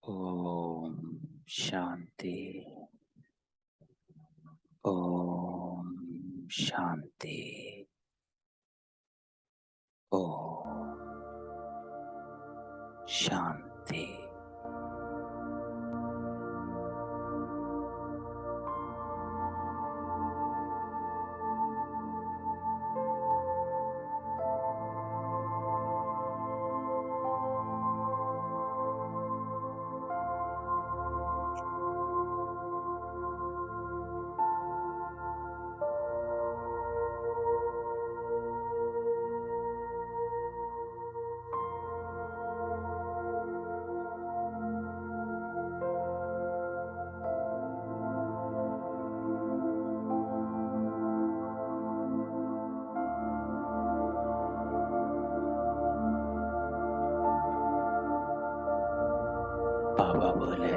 ओम शांति। ओम शांति। ओम शांति। बाबा बोले,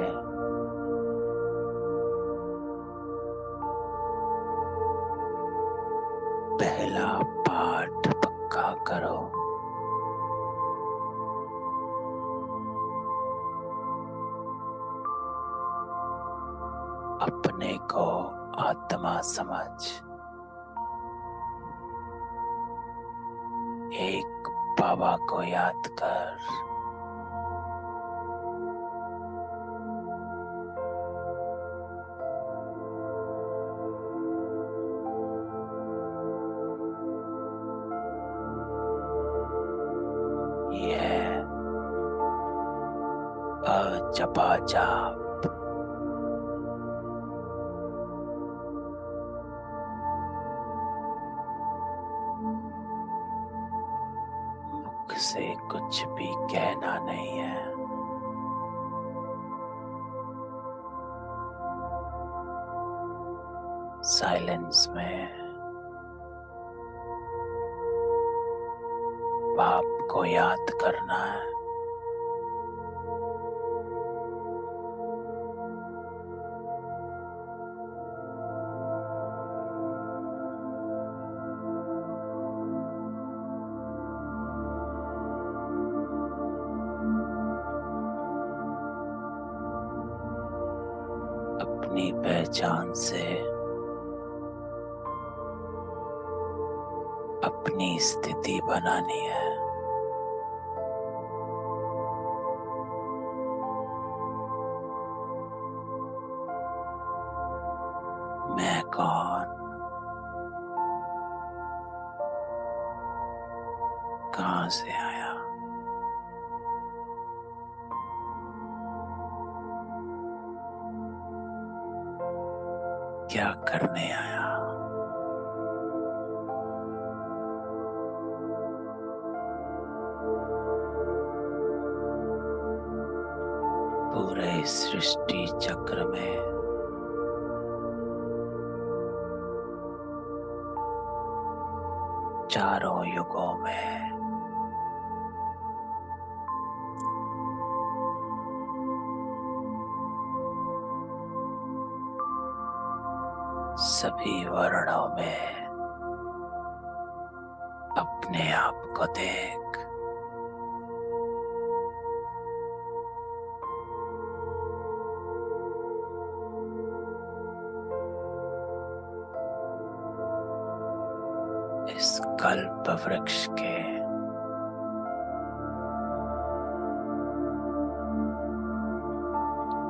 पहला पाठ पक्का करो। अपने को आत्मा समझ। एक बाबा को याद कर। यह अजपा जाप मुख से कुछ भी कहना नहीं है। साइलेंस में बाप को याद करना है। अपनी पहचान से अपनी स्थिति बनानी है। मैं कौन, कहां से आया, क्या करने आया। पूरे सृष्टि चक्र में चारों युगों में सभी वर्णों में अपने आप को देख। इस कल्प वृक्ष के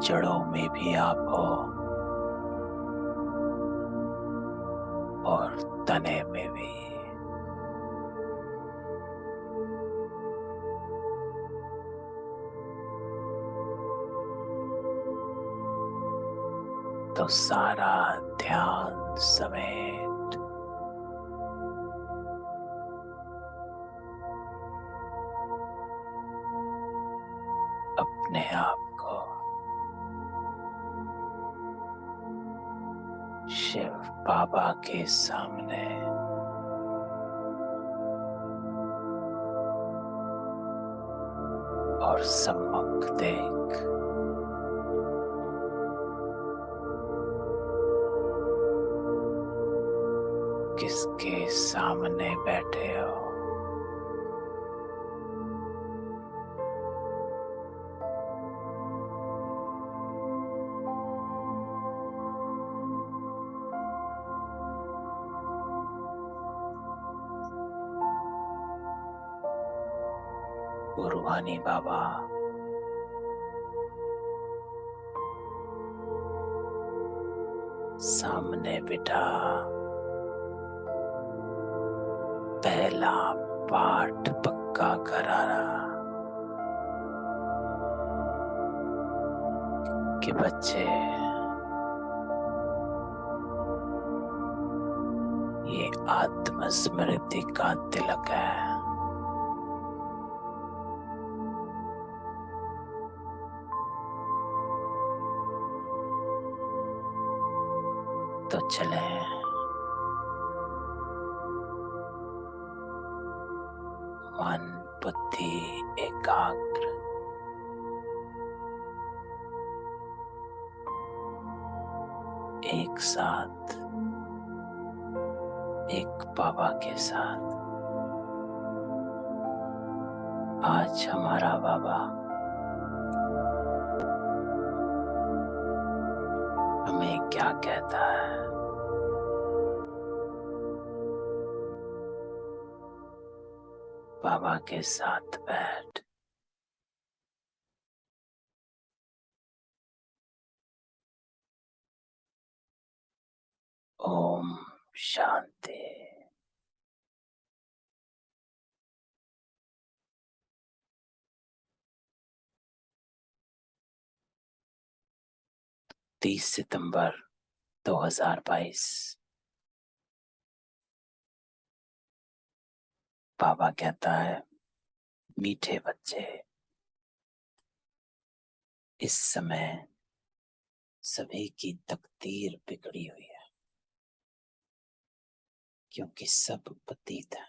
जड़ों में भी आप हो और तने में भी। तो सारा ध्यान समेत अपने आप को शिव बाबा के सामने और सम्मुख देख। किसके सामने बैठे हो? गुरुवानी बाबा सामने बिठा पहला पाठ पक्का करा रहा कि बच्चे, ये आत्मस्मृति का तिलक है। तो चले मन बुद्धि एकाग्र एक साथ एक बाबा के साथ। आज हमारा बाबा हमें क्या कहता है? बाबा के साथ बैठ ओम शांति। तीस सितंबर 2022। बाबा कहता है, मीठे बच्चे, इस समय सभी की तकदीर बिगड़ी हुई है, क्योंकि सब पतित है।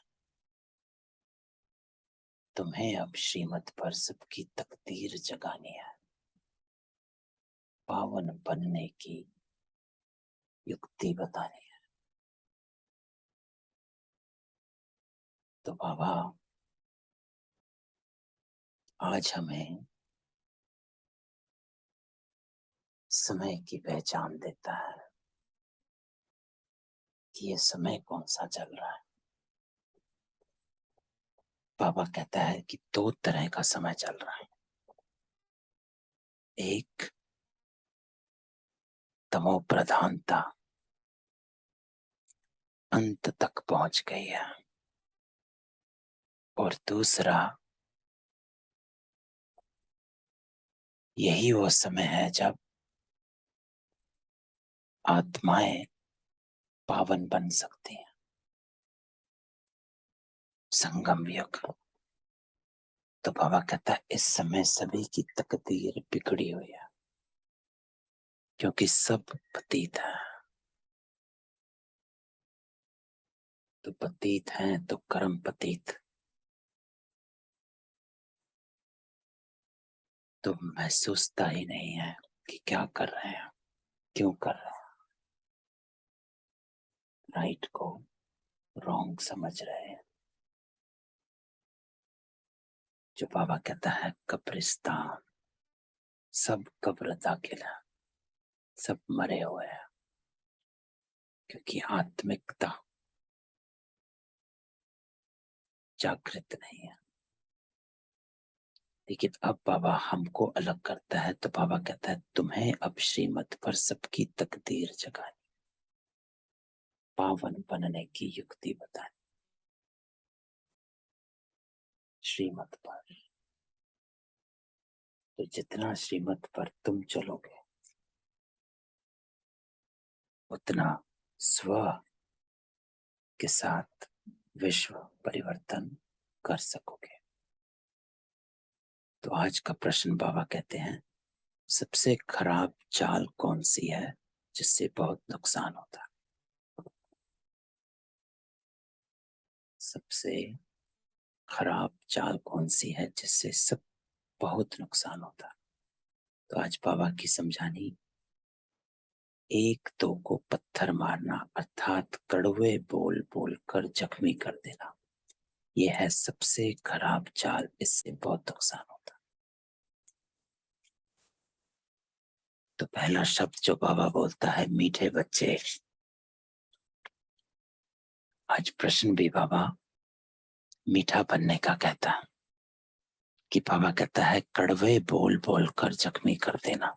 तुम्हें अब श्रीमत पर सबकी तकदीर जगानी है, पावन बनने की युक्ति बतानी है। तो बाबा आज हमें समय की पहचान देता है कि ये समय कौन सा चल रहा है। बाबा कहता है कि दो तरह का समय चल रहा है। एक तमो प्रधानता अंत तक पहुंच गई है, और दूसरा यही वो समय है जब आत्माएं पावन बन सकती हैं। संगम युग। तो बाबा कहता है इस समय सभी की तकदीर बिगड़ी हुई है, क्योंकि सब पतित है। तो पतित हैं तो कर्म पतित। तो महसूसता ही नहीं है कि क्या कर रहे हैं, क्यों कर रहे हैं। राइट को रॉन्ग समझ रहे हैं। जो बाबा कहता है कब्रिस्तान, सब कब्र दाखिल है, सब मरे हुए हैं, क्योंकि आत्मिकता जागृत नहीं है। लेकिन अब बाबा हमको अलग करता है, तो बाबा कहता है तुम्हें अब श्रीमत पर सबकी तकदीर जगानी, पावन बनने की युक्ति बतानी। श्रीमत पर, तो जितना श्रीमत पर तुम चलोगे उतना स्व के साथ विश्व परिवर्तन कर सकोगे। तो आज का प्रश्न बाबा कहते हैं सबसे खराब चाल कौन सी है जिससे बहुत नुकसान होता है? सबसे खराब चाल कौन सी है जिससे सब बहुत नुकसान होता है? तो आज बाबा की समझानी, एक दो को पत्थर मारना अर्थात कड़वे बोल बोल कर जख्मी कर देना, यह है सबसे खराब चाल, इससे बहुत नुकसान होता है। तो पहला शब्द जो बाबा बोलता है मीठे बच्चे। आज प्रश्न भी बाबा मीठा बनने का कहता है, कि बाबा कहता है कड़वे बोल बोल कर जख्मी कर देना,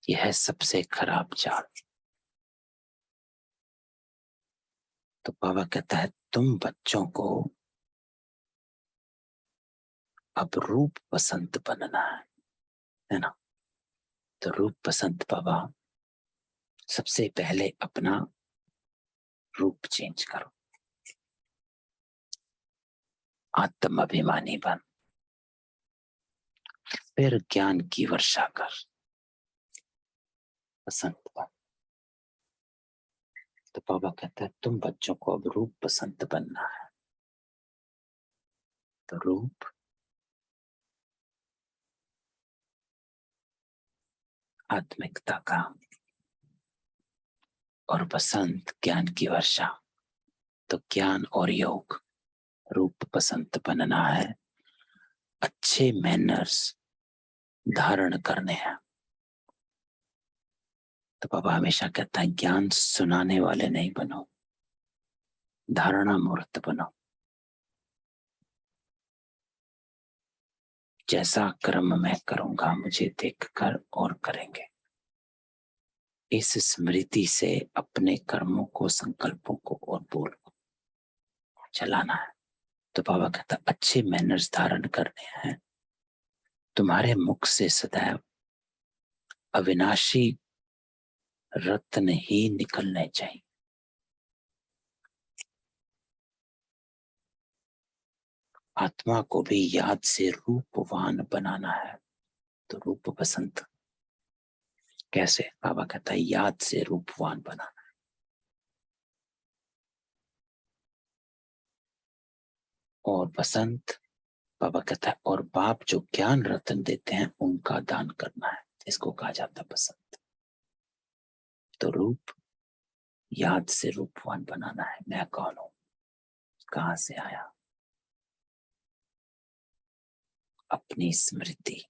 यह है सबसे खराब चाल। तो बाबा कहता है तुम बच्चों को अब रूप पसंद बनना है ना? तो रूप पसंद बाबा, सबसे पहले अपना रूप चेंज करो, आत्म अभिमानी बन, फिर ज्ञान की वर्षा कर, पसंद बन। तो बाबा कहता है तुम बच्चों को अब रूप पसंद बनना है। तो रूप आत्मिकता का और बसंत ज्ञान की वर्षा। तो ज्ञान और योग, रूप पसंद बनना है, अच्छे मैनर्स धारण करने हैं। तो बाबा हमेशा कहता है ज्ञान सुनाने वाले नहीं बनो, धारणा मूर्त बनो। जैसा कर्म मैं करूंगा मुझे देखकर और करेंगे, इस स्मृति से अपने कर्मों को, संकल्पों को और बोल को चलाना है। तो बाबा कहता अच्छे मैनर्स धारण करने हैं, तुम्हारे मुख से सदैव अविनाशी रत्न ही निकलने चाहिए। आत्मा को भी याद से रूपवान बनाना है। तो रूप पसंद कैसे? बाबा कहता है याद से रूपवान बनाना है। और बसंत बाबा कहता है और बाप जो ज्ञान रत्न देते हैं उनका दान करना है, इसको कहा जाता है बसंत। तो रूप याद से रूपवान बनाना है। मैं कौन हूं, कहां से आया, अपनी स्मृति।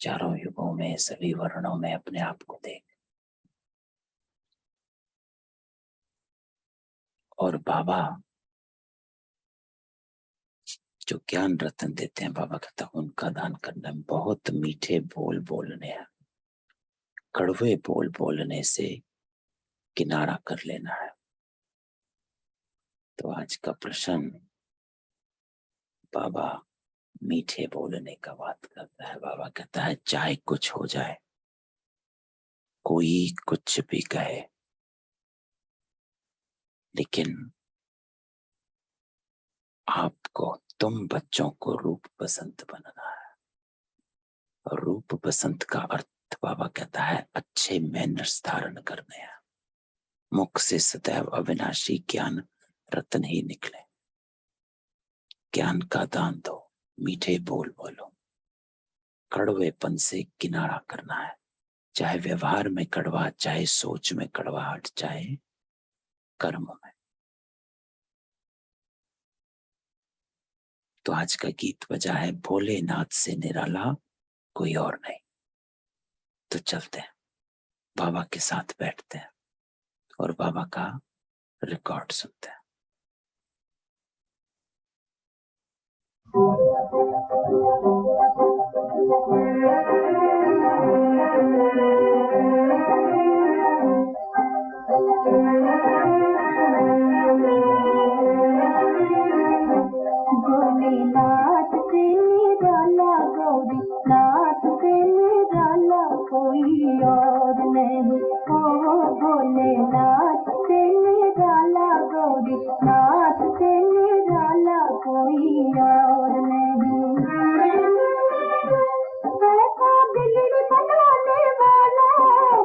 चारों युगों में, सभी वर्णों में अपने आप को देख। और बाबा जो ज्ञान रत्न देते हैं, बाबा कहता है उनका दान करना है। बहुत मीठे बोल बोलने हैं, कड़वे बोल बोलने से किनारा कर लेना है। तो आज का प्रश्न बाबा मीठे बोलने का बात करता है। बाबा कहता है चाहे कुछ हो जाए, कोई कुछ भी कहे, लेकिन आपको, तुम बच्चों को रूप पसंद बनना है। और रूप पसंद का अर्थ बाबा कहता है अच्छे मैनर्स धारण करने हैं, मुख से सदैव अविनाशी ज्ञान रत्न ही निकले। ज्ञान का दान दो, मीठे बोल बोलो, कड़वेपन से किनारा करना है। चाहे व्यवहार में कड़वा, चाहे सोच में कड़वाहट, चाहे कर्म में। तो आज का गीत बजा है भोलेनाथ से निराला कोई और नहीं। तो चलते हैं, बाबा के साथ बैठते हैं और बाबा का रिकॉर्ड सुनते हैं। भोलेनाथ से निराला गौरी नाथ से निराला कोई और नहीं। ओ भोलेनाथ से निराला गौरी नाथ से निराला कोई और नहीं। ऐसा बिगड़ बनाने वाला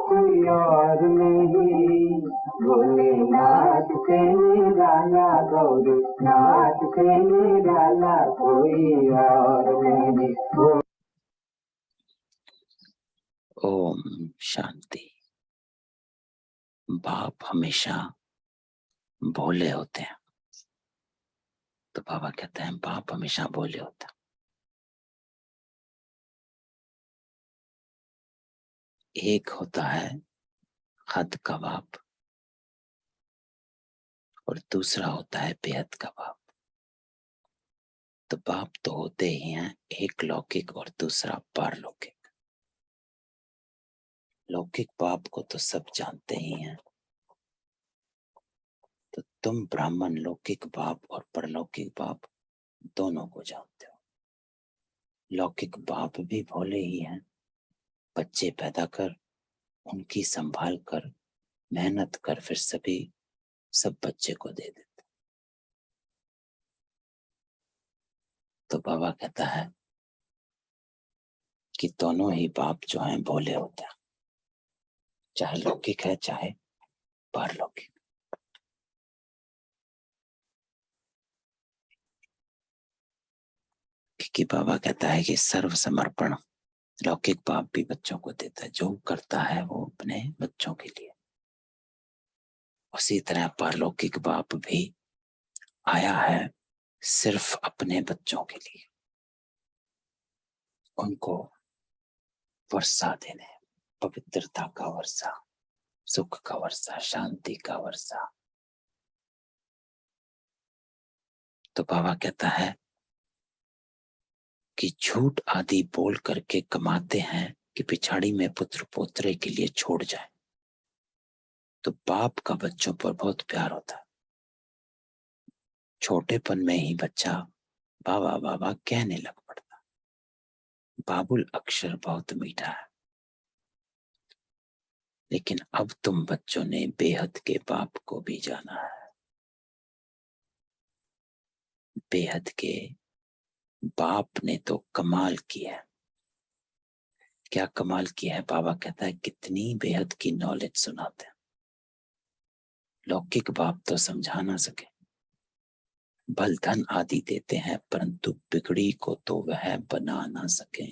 कोई और नहीं। भोलेनाथ से निराला गौरी नाथ से निराला कोई और नहीं। ओम शांति। बाप हमेशा भोले होते हैं। तो बाबा कहते हैं बाप हमेशा भोले होता है। एक होता है हद का बाप और दूसरा होता है बेहद का बाप। तो बाप तो होते ही हैं, एक लौकिक और दूसरा पारलौकिक। लौकिक बाप को तो सब जानते ही हैं। तो तुम ब्राह्मण लौकिक बाप और परलौकिक बाप दोनों को जानते हो। लौकिक बाप भी भोले ही हैं, बच्चे पैदा कर, उनकी संभाल कर, मेहनत कर, फिर सब बच्चे को दे देते। तो बाबा कहता है कि दोनों ही बाप जो हैं भोले होते हैं, चाहे लौकिक है चाहे पारलौकिक। क्योंकि बाबा कहता है कि सर्व समर्पण लौकिक बाप भी बच्चों को देता है। जो करता है वो अपने बच्चों के लिए। उसी तरह पारलौकिक बाप भी आया है सिर्फ अपने बच्चों के लिए, उनको वर्षा देने, पवित्रता का वर्षा, सुख का वर्षा, शांति का वर्षा। तो बाबा कहता है कि झूठ आदि बोल करके कमाते हैं कि पिछाड़ी में पुत्र पोत्रे के लिए छोड़ जाए। तो बाप का बच्चों पर बहुत प्यार होता है। छोटेपन में ही बच्चा बाबा बाबा कहने लग पड़ता। बाबुल अक्षर बहुत मीठा है। लेकिन अब तुम बच्चों ने बेहद के बाप को भी जाना है। बेहद के बाप ने तो कमाल किया है। क्या कमाल किया है? बाबा कहता है कितनी बेहद की नॉलेज सुनाते हैं। लौकिक बाप तो समझा ना सके, बल धन आदि देते हैं, परंतु बिगड़ी को तो वह बना ना सके।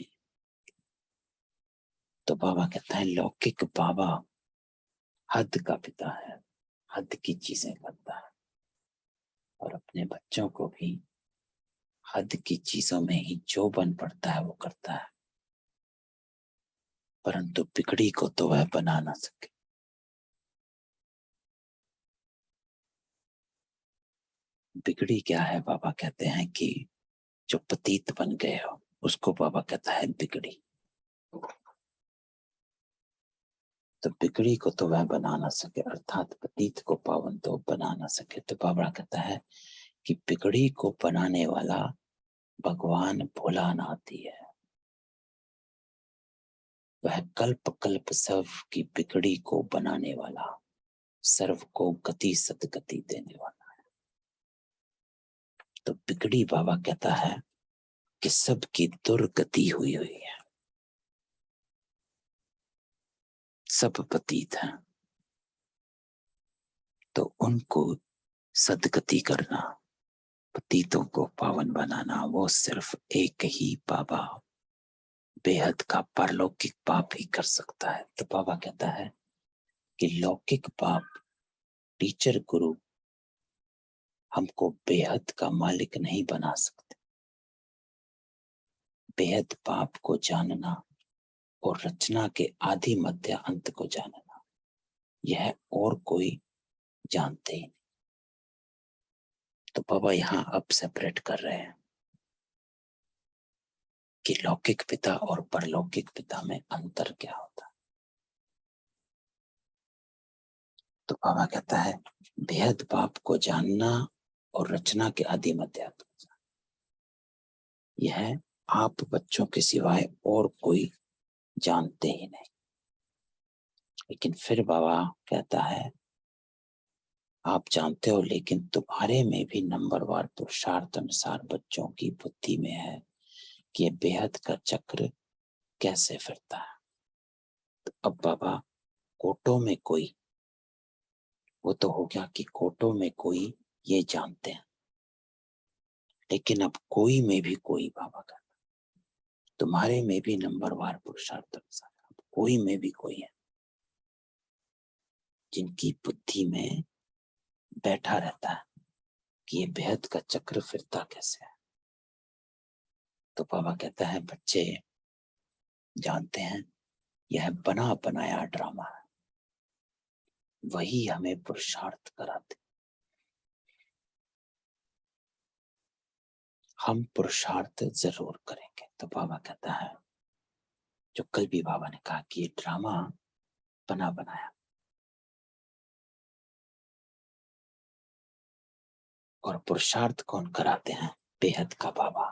तो बाबा कहता है लौकिक बाबा हद का पिता है, हद की चीजें करता है, और अपने बच्चों को भी हद की चीजों में ही जो बन पड़ता है वो करता है, परंतु बिगड़ी को तो वह बना ना सके। बिगड़ी क्या है? बाबा कहते हैं कि जो पतित बन गए हो उसको बाबा कहता है बिगड़ी। तो बिगड़ी को तो वह बना ना सके, अर्थात पतित को पावन तो बना ना सके। तो बाबा कहता है कि बिगड़ी को बनाने वाला भगवान भोलानाथ ही है। वह कल्प कल्प सर्व की बिगड़ी को बनाने वाला, सर्व को गति सदगति देने वाला है। तो बिगड़ी बाबा कहता है कि सबकी दुर्गति हुई हुई है, सब पतित हैं, तो उनको सदगति करना, पतितों को पावन बनाना, वो सिर्फ एक ही बाबा बेहद का परलौकिक पाप ही कर सकता है। तो बाबा कहता है कि लौकिक पाप, टीचर गुरु हमको बेहद का मालिक नहीं बना सकते। बेहद पाप को जानना और रचना के आदि मध्य अंत को जानना, यह और कोई जानते ही नहीं। तो बाबा यहाँ अब सेपरेट कर रहे हैं कि लौकिक पिता और परलौकिक पिता में अंतर क्या होता है। तो बाबा कहता है बेहद पाप को जानना और रचना के आदि मध्य अंत को जानना, यह आप बच्चों के सिवाय और कोई जानते ही नहीं। लेकिन फिर बाबा कहता है आप जानते हो, लेकिन तुम्हारे में भी नंबरवार पुरुषार्थ अनुसार बच्चों की बुद्धि में है कि ये बेहद का चक्र कैसे फिरता है। तो अब बाबा कोटों में कोई, वो तो हो गया कि कोटों में कोई ये जानते हैं, लेकिन अब कोई में भी कोई बाबा का, तुम्हारे में भी नंबरवार पुरुषार्थ अनुसार कोई में भी कोई है जिनकी बुद्धि में बैठा रहता है कि ये बेहद का चक्र फिरता कैसे है। तो बाबा कहता है बच्चे जानते हैं यह बना बनाया ड्रामा है, वही हमें पुरुषार्थ कराते। हम पुरुषार्थ जरूर करेंगे। तो बाबा कहता है जो कल भी बाबा ने कहा कि ये ड्रामा बना बनाया, और पुरुषार्थ कौन कराते हैं? बेहद का बाबा।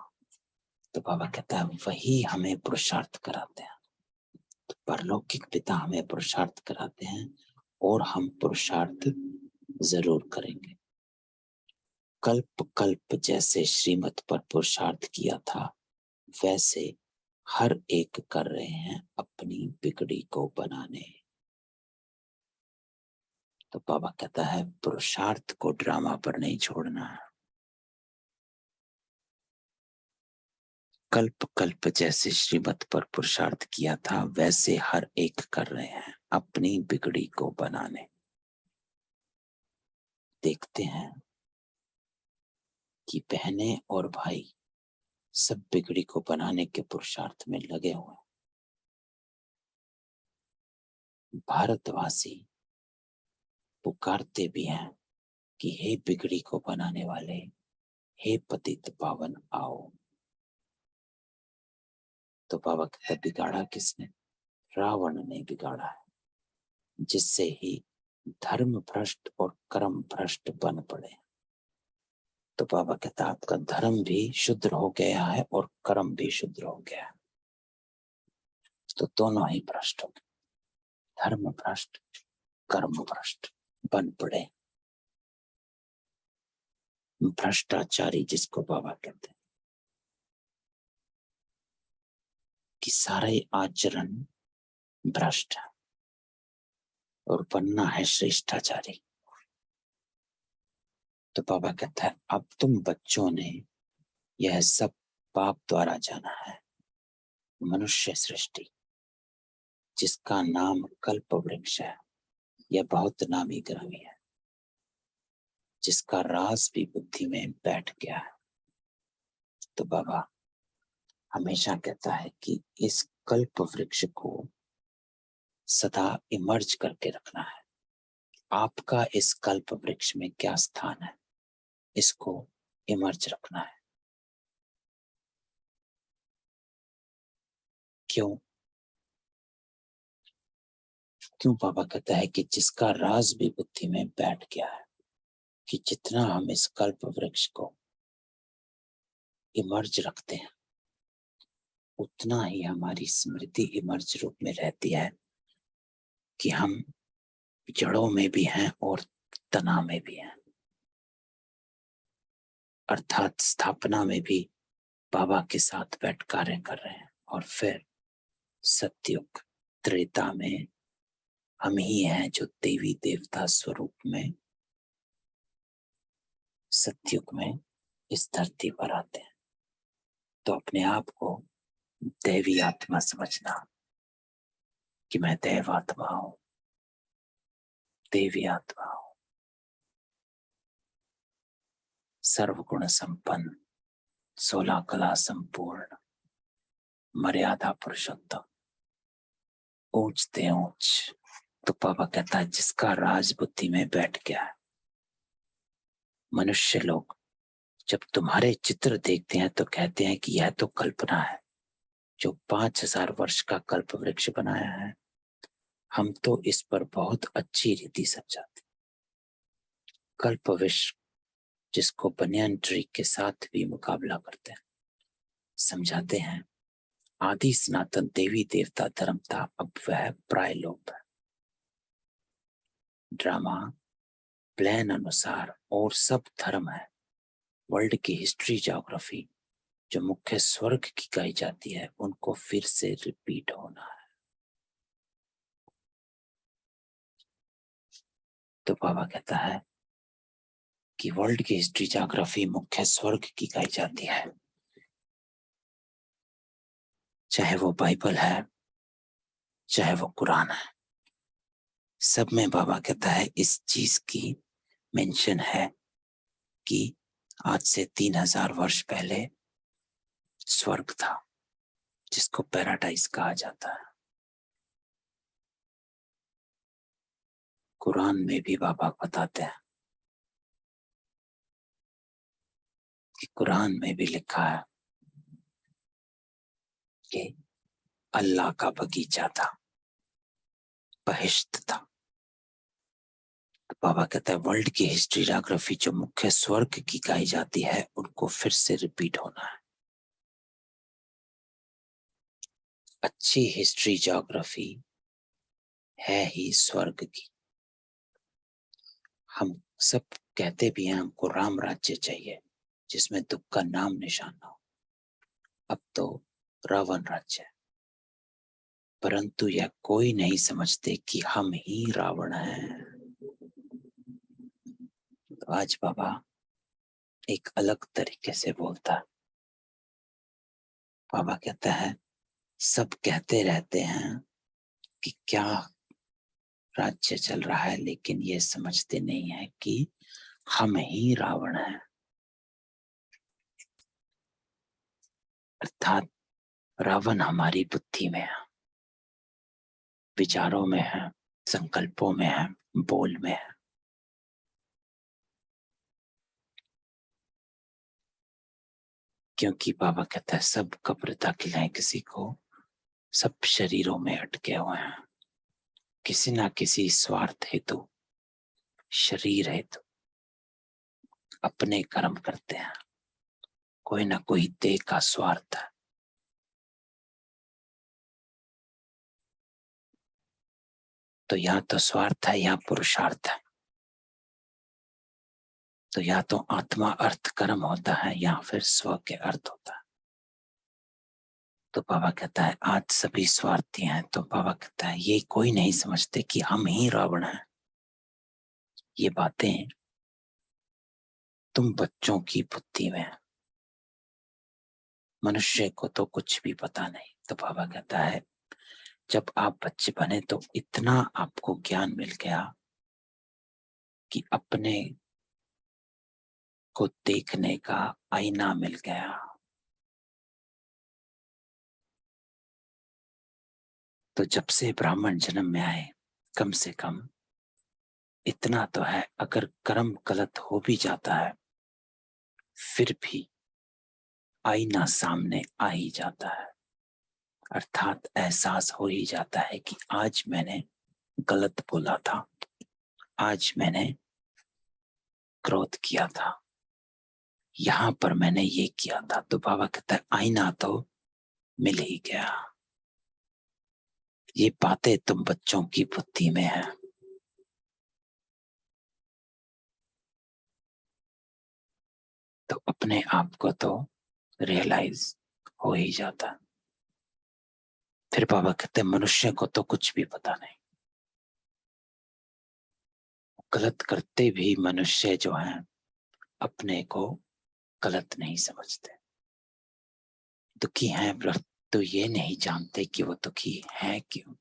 तो बाबा कहता है वही हमें पुरुषार्थ कराते हैं। तो परलौकिक पिता हमें पुरुषार्थ कराते हैं और हम पुरुषार्थ जरूर करेंगे। कल्प कल्प जैसे श्रीमत पर पुरुषार्थ किया था, वैसे हर एक कर रहे हैं अपनी बिगड़ी को बनाने। तो बाबा कहता है पुरुषार्थ को ड्रामा पर नहीं छोड़ना है। कल्प कल्प जैसे श्रीमत पर पुरुषार्थ किया था, वैसे हर एक कर रहे हैं अपनी बिगड़ी को बनाने। देखते हैं कि बहनें और भाई सब बिगड़ी को बनाने के पुरुषार्थ में लगे हुए हैं। भारतवासी पुकारते भी हैं कि हे बिगड़ी को बनाने वाले, हे पतित पावन आओ। तो बाबा कहता बिगाड़ा किसने? रावण ने बिगाड़ा है, जिससे ही धर्म भ्रष्ट और कर्म भ्रष्ट बन पड़े। तो बाबा कहता आपका धर्म भी शुद्र हो गया है और कर्म भी शुद्र हो गया है, तो दोनों ही भ्रष्ट हो गए। धर्म भ्रष्ट, कर्म भ्रष्ट बन पड़े। भ्रष्टाचारी जिसको बाबा कहते हैं कि सारे आचरण भ्रष्ट है और बनना है श्रेष्ठाचारी। तो बाबा कहता है अब तुम बच्चों ने यह सब पाप द्वारा जाना है। मनुष्य सृष्टि जिसका नाम कल्प वृक्ष है, यह बहुत नामी ग्रामी है, जिसका राज भी बुद्धि में बैठ गया है। तो बाबा हमेशा कहता है कि इस कल्प वृक्ष को सदा इमर्ज करके रखना है। आपका इस कल्प वृक्ष में क्या स्थान है, इसको इमर्ज रखना है। क्यों? क्यों बाबा कहता है कि जिसका राज भी बुद्धि में बैठ गया है, कि जितना हम इस कल्प वृक्ष को इमर्ज रखते हैं, उतना ही हमारी स्मृति इमर्ज रूप में रहती है कि हम जड़ों में भी हैं और तना में भी हैं, अर्थात स्थापना में भी बाबा के साथ बैठ कार्य कर रहे हैं, और फिर सतयुग त्रेता में हम ही हैं जो देवी देवता स्वरूप में सतयुग में इस धरती पर आते हैं। तो अपने आप को दैवी आत्मा समझना कि मैं दैव आत्मा हूं, देवी आत्मा हूं, सर्वगुण संपन्न, 16 कला संपूर्ण, मर्यादा पुरुषोत्तम, ऊंचते ऊंच। तो पापा कहता है जिसका राज बुद्धि में बैठ गया है। मनुष्य लोग जब तुम्हारे चित्र देखते हैं तो कहते हैं कि यह तो कल्पना है, जो 5000 वर्ष का कल्प वृक्ष बनाया है, हम तो इस पर बहुत अच्छी रीति समझाते। कल्प वृक्ष जिसको बनियान ट्री के साथ भी मुकाबला करते हैं, समझाते हैं आदि सनातन देवी देवता धर्म था, अब वह प्रायलोप है। ड्रामा प्लान अनुसार और सब धर्म है। वर्ल्ड की हिस्ट्री ज्योग्राफी जो मुख्य स्वर्ग की कही जाती है, उनको फिर से रिपीट होना है। तो बाबा कहता है कि वर्ल्ड की हिस्ट्री ज्योग्राफी मुख्य स्वर्ग की कही जाती है, चाहे वो बाइबल है चाहे वो कुरान है, सब में बाबा कहता है इस चीज की मेंशन है कि आज से 3000 वर्ष पहले स्वर्ग था, जिसको पैराडाइज कहा जाता है। कुरान में भी बाबा बताते हैं कि कुरान में भी लिखा है कि अल्लाह का बगीचा था, बहिश्त था। तो बाबा कहता है वर्ल्ड की हिस्ट्री ज्योग्राफी जो मुख्य स्वर्ग की कही जाती है, उनको फिर से रिपीट होना है। अच्छी हिस्ट्री ज्योग्राफी है ही स्वर्ग की। हम सब कहते भी हैं हमको राम राज्य चाहिए जिसमें दुख का नाम निशान ना हो। अब तो रावण राज्य है, परंतु यह कोई नहीं समझते कि हम ही रावण हैं। तो आज बाबा एक अलग तरीके से बोलता है। बाबा कहता है सब कहते रहते हैं कि क्या राज्य चल रहा है, लेकिन ये समझते नहीं है कि हम ही रावण हैं। अर्थात रावण हमारी बुद्धि में है, विचारों में है, संकल्पों में है, बोल में है। क्योंकि बाबा कहता है सब कब्रता खिलाए किसी को, सब शरीरों में अटके हुए हैं, किसी ना किसी स्वार्थ हेतु, शरीर हेतु अपने कर्म करते हैं। कोई ना कोई देह का स्वार्थ है। तो या तो स्वार्थ है या पुरुषार्थ है। तो या तो आत्मा अर्थ कर्म होता है या फिर स्व के अर्थ होता है। तो बाबा कहता है आज सभी स्वार्थी हैं। तो बाबा कहता है ये कोई नहीं समझते कि हम ही रावण हैं। ये बातें तुम बच्चों की बुद्धि में है, मनुष्य को तो कुछ भी पता नहीं। तो बाबा कहता है जब आप बच्चे बने तो इतना आपको ज्ञान मिल गया कि अपने को देखने का आईना मिल गया। तो जब से ब्राह्मण जन्म में आए, कम से कम इतना तो है, अगर कर्म गलत हो भी जाता है फिर भी आईना सामने आ ही जाता है। अर्थात एहसास हो ही जाता है कि आज मैंने गलत बोला था, आज मैंने क्रोध किया था, यहां पर मैंने ये किया था। तो बाबा कहता है आईना तो मिल ही गया। ये बातें तुम बच्चों की बुद्धि में है। तो अपने आप को तो रियलाइज हो ही जाता। फिर बाबा कहते मनुष्य को तो कुछ भी पता नहीं, गलत करते भी मनुष्य जो हैं अपने को गलत नहीं समझते। दुखी हैं तो ये नहीं जानते कि वो दुखी है क्यों।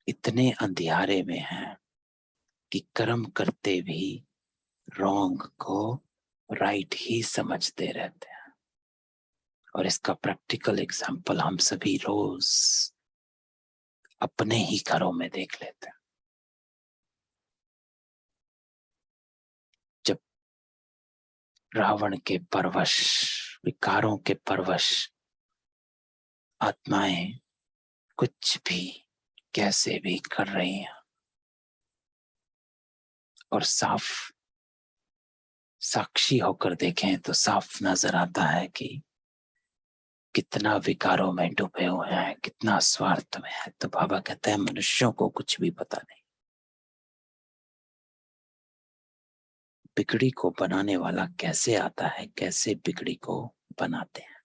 इतने अंधियारे में हैं कि कर्म करते भी रॉन्ग को राइट ही समझते रहते हैं। और इसका प्रैक्टिकल एग्जाम्पल हम सभी रोज अपने ही घरों में देख लेते हैं। जब रावण के परवश, विकारों के परवश आत्माएं कुछ भी कैसे भी कर रही हैं और साफ साक्षी होकर देखें तो साफ नजर आता है कि कितना विकारों में डूबे हुए हैं, कितना स्वार्थ में है। तो बाबा कहते हैं मनुष्यों को कुछ भी पता नहीं। बिगड़ी को बनाने वाला कैसे आता है, कैसे बिगड़ी को बनाते हैं।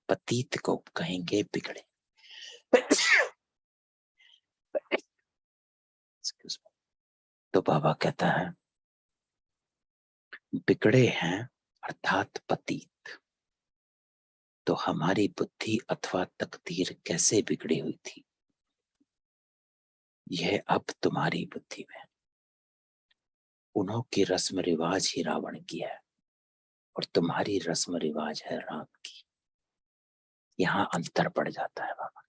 पतित को कहेंगे बिगड़े। तो बाबा कहता है बिगड़े हैं अर्थात पतित। तो हमारी बुद्धि अथवा तकदीर कैसे बिगड़ी हुई थी, यह अब तुम्हारी बुद्धि में। उन्हों की रस्म रिवाज ही रावण की है और तुम्हारी रस्म रिवाज है राम की। यहां अंतर पड़ जाता है बाबा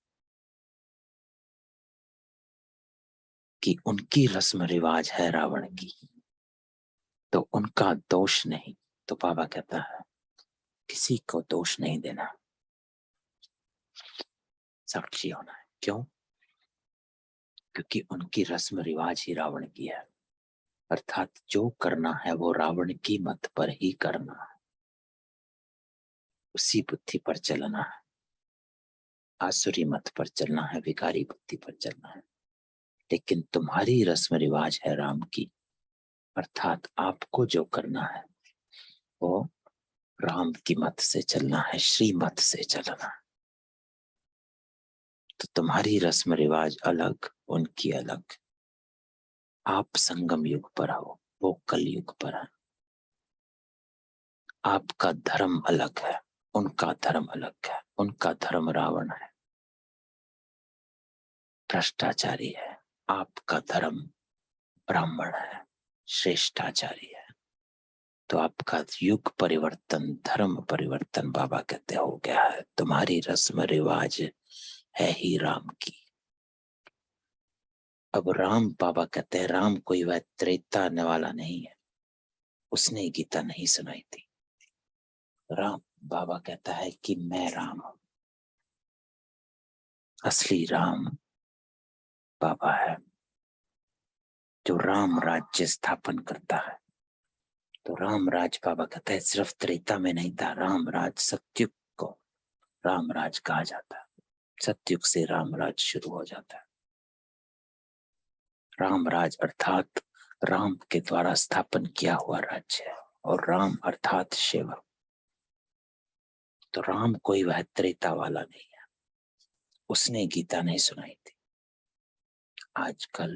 कि उनकी रस्म रिवाज है रावण की तो उनका दोष नहीं। तो बाबा कहता है किसी को दोष नहीं देना, साक्षी होना है। क्यों? क्योंकि उनकी रस्म रिवाज ही रावण की है, अर्थात जो करना है वो रावण की मत पर ही करना है, उसी बुद्धि पर चलना है, आसुरी मत पर चलना है, विकारी बुद्धि पर चलना है। लेकिन तुम्हारी रस्म रिवाज है राम की, अर्थात आपको जो करना है वो राम की मत से चलना है, श्री मत से चलना है। तो तुम्हारी रस्म रिवाज अलग, उनकी अलग। आप संगम युग पर हो, वो कल युग पर है। आपका धर्म अलग है, उनका धर्म अलग है। उनका धर्म रावण है, भ्रष्टाचारी है। आपका धर्म ब्राह्मण है, श्रेष्ठाचारी है। तो आपका युग परिवर्तन, धर्म परिवर्तन बाबा कहते हो गया है। तुम्हारी रस्म रिवाज है ही राम की। अब राम, बाबा कहते हैं राम कोई वह त्रेता आने वाला नहीं है, उसने गीता नहीं सुनाई थी। राम, बाबा कहता है कि मैं राम हूं। असली राम बाबा है जो राम राज्य स्थापन करता है। तो राम राज, बाबा कहता है सिर्फ त्रेता में नहीं था, राम राज सत्युग को राम राज कहा जाता है। सत्युग से राम राज शुरू हो जाता है। राम राज अर्थात राम के द्वारा स्थापन किया हुआ राज्य है, और राम अर्थात शिव। तो राम कोई वह त्रेता वाला नहीं है, उसने गीता नहीं सुनाई थी। आजकल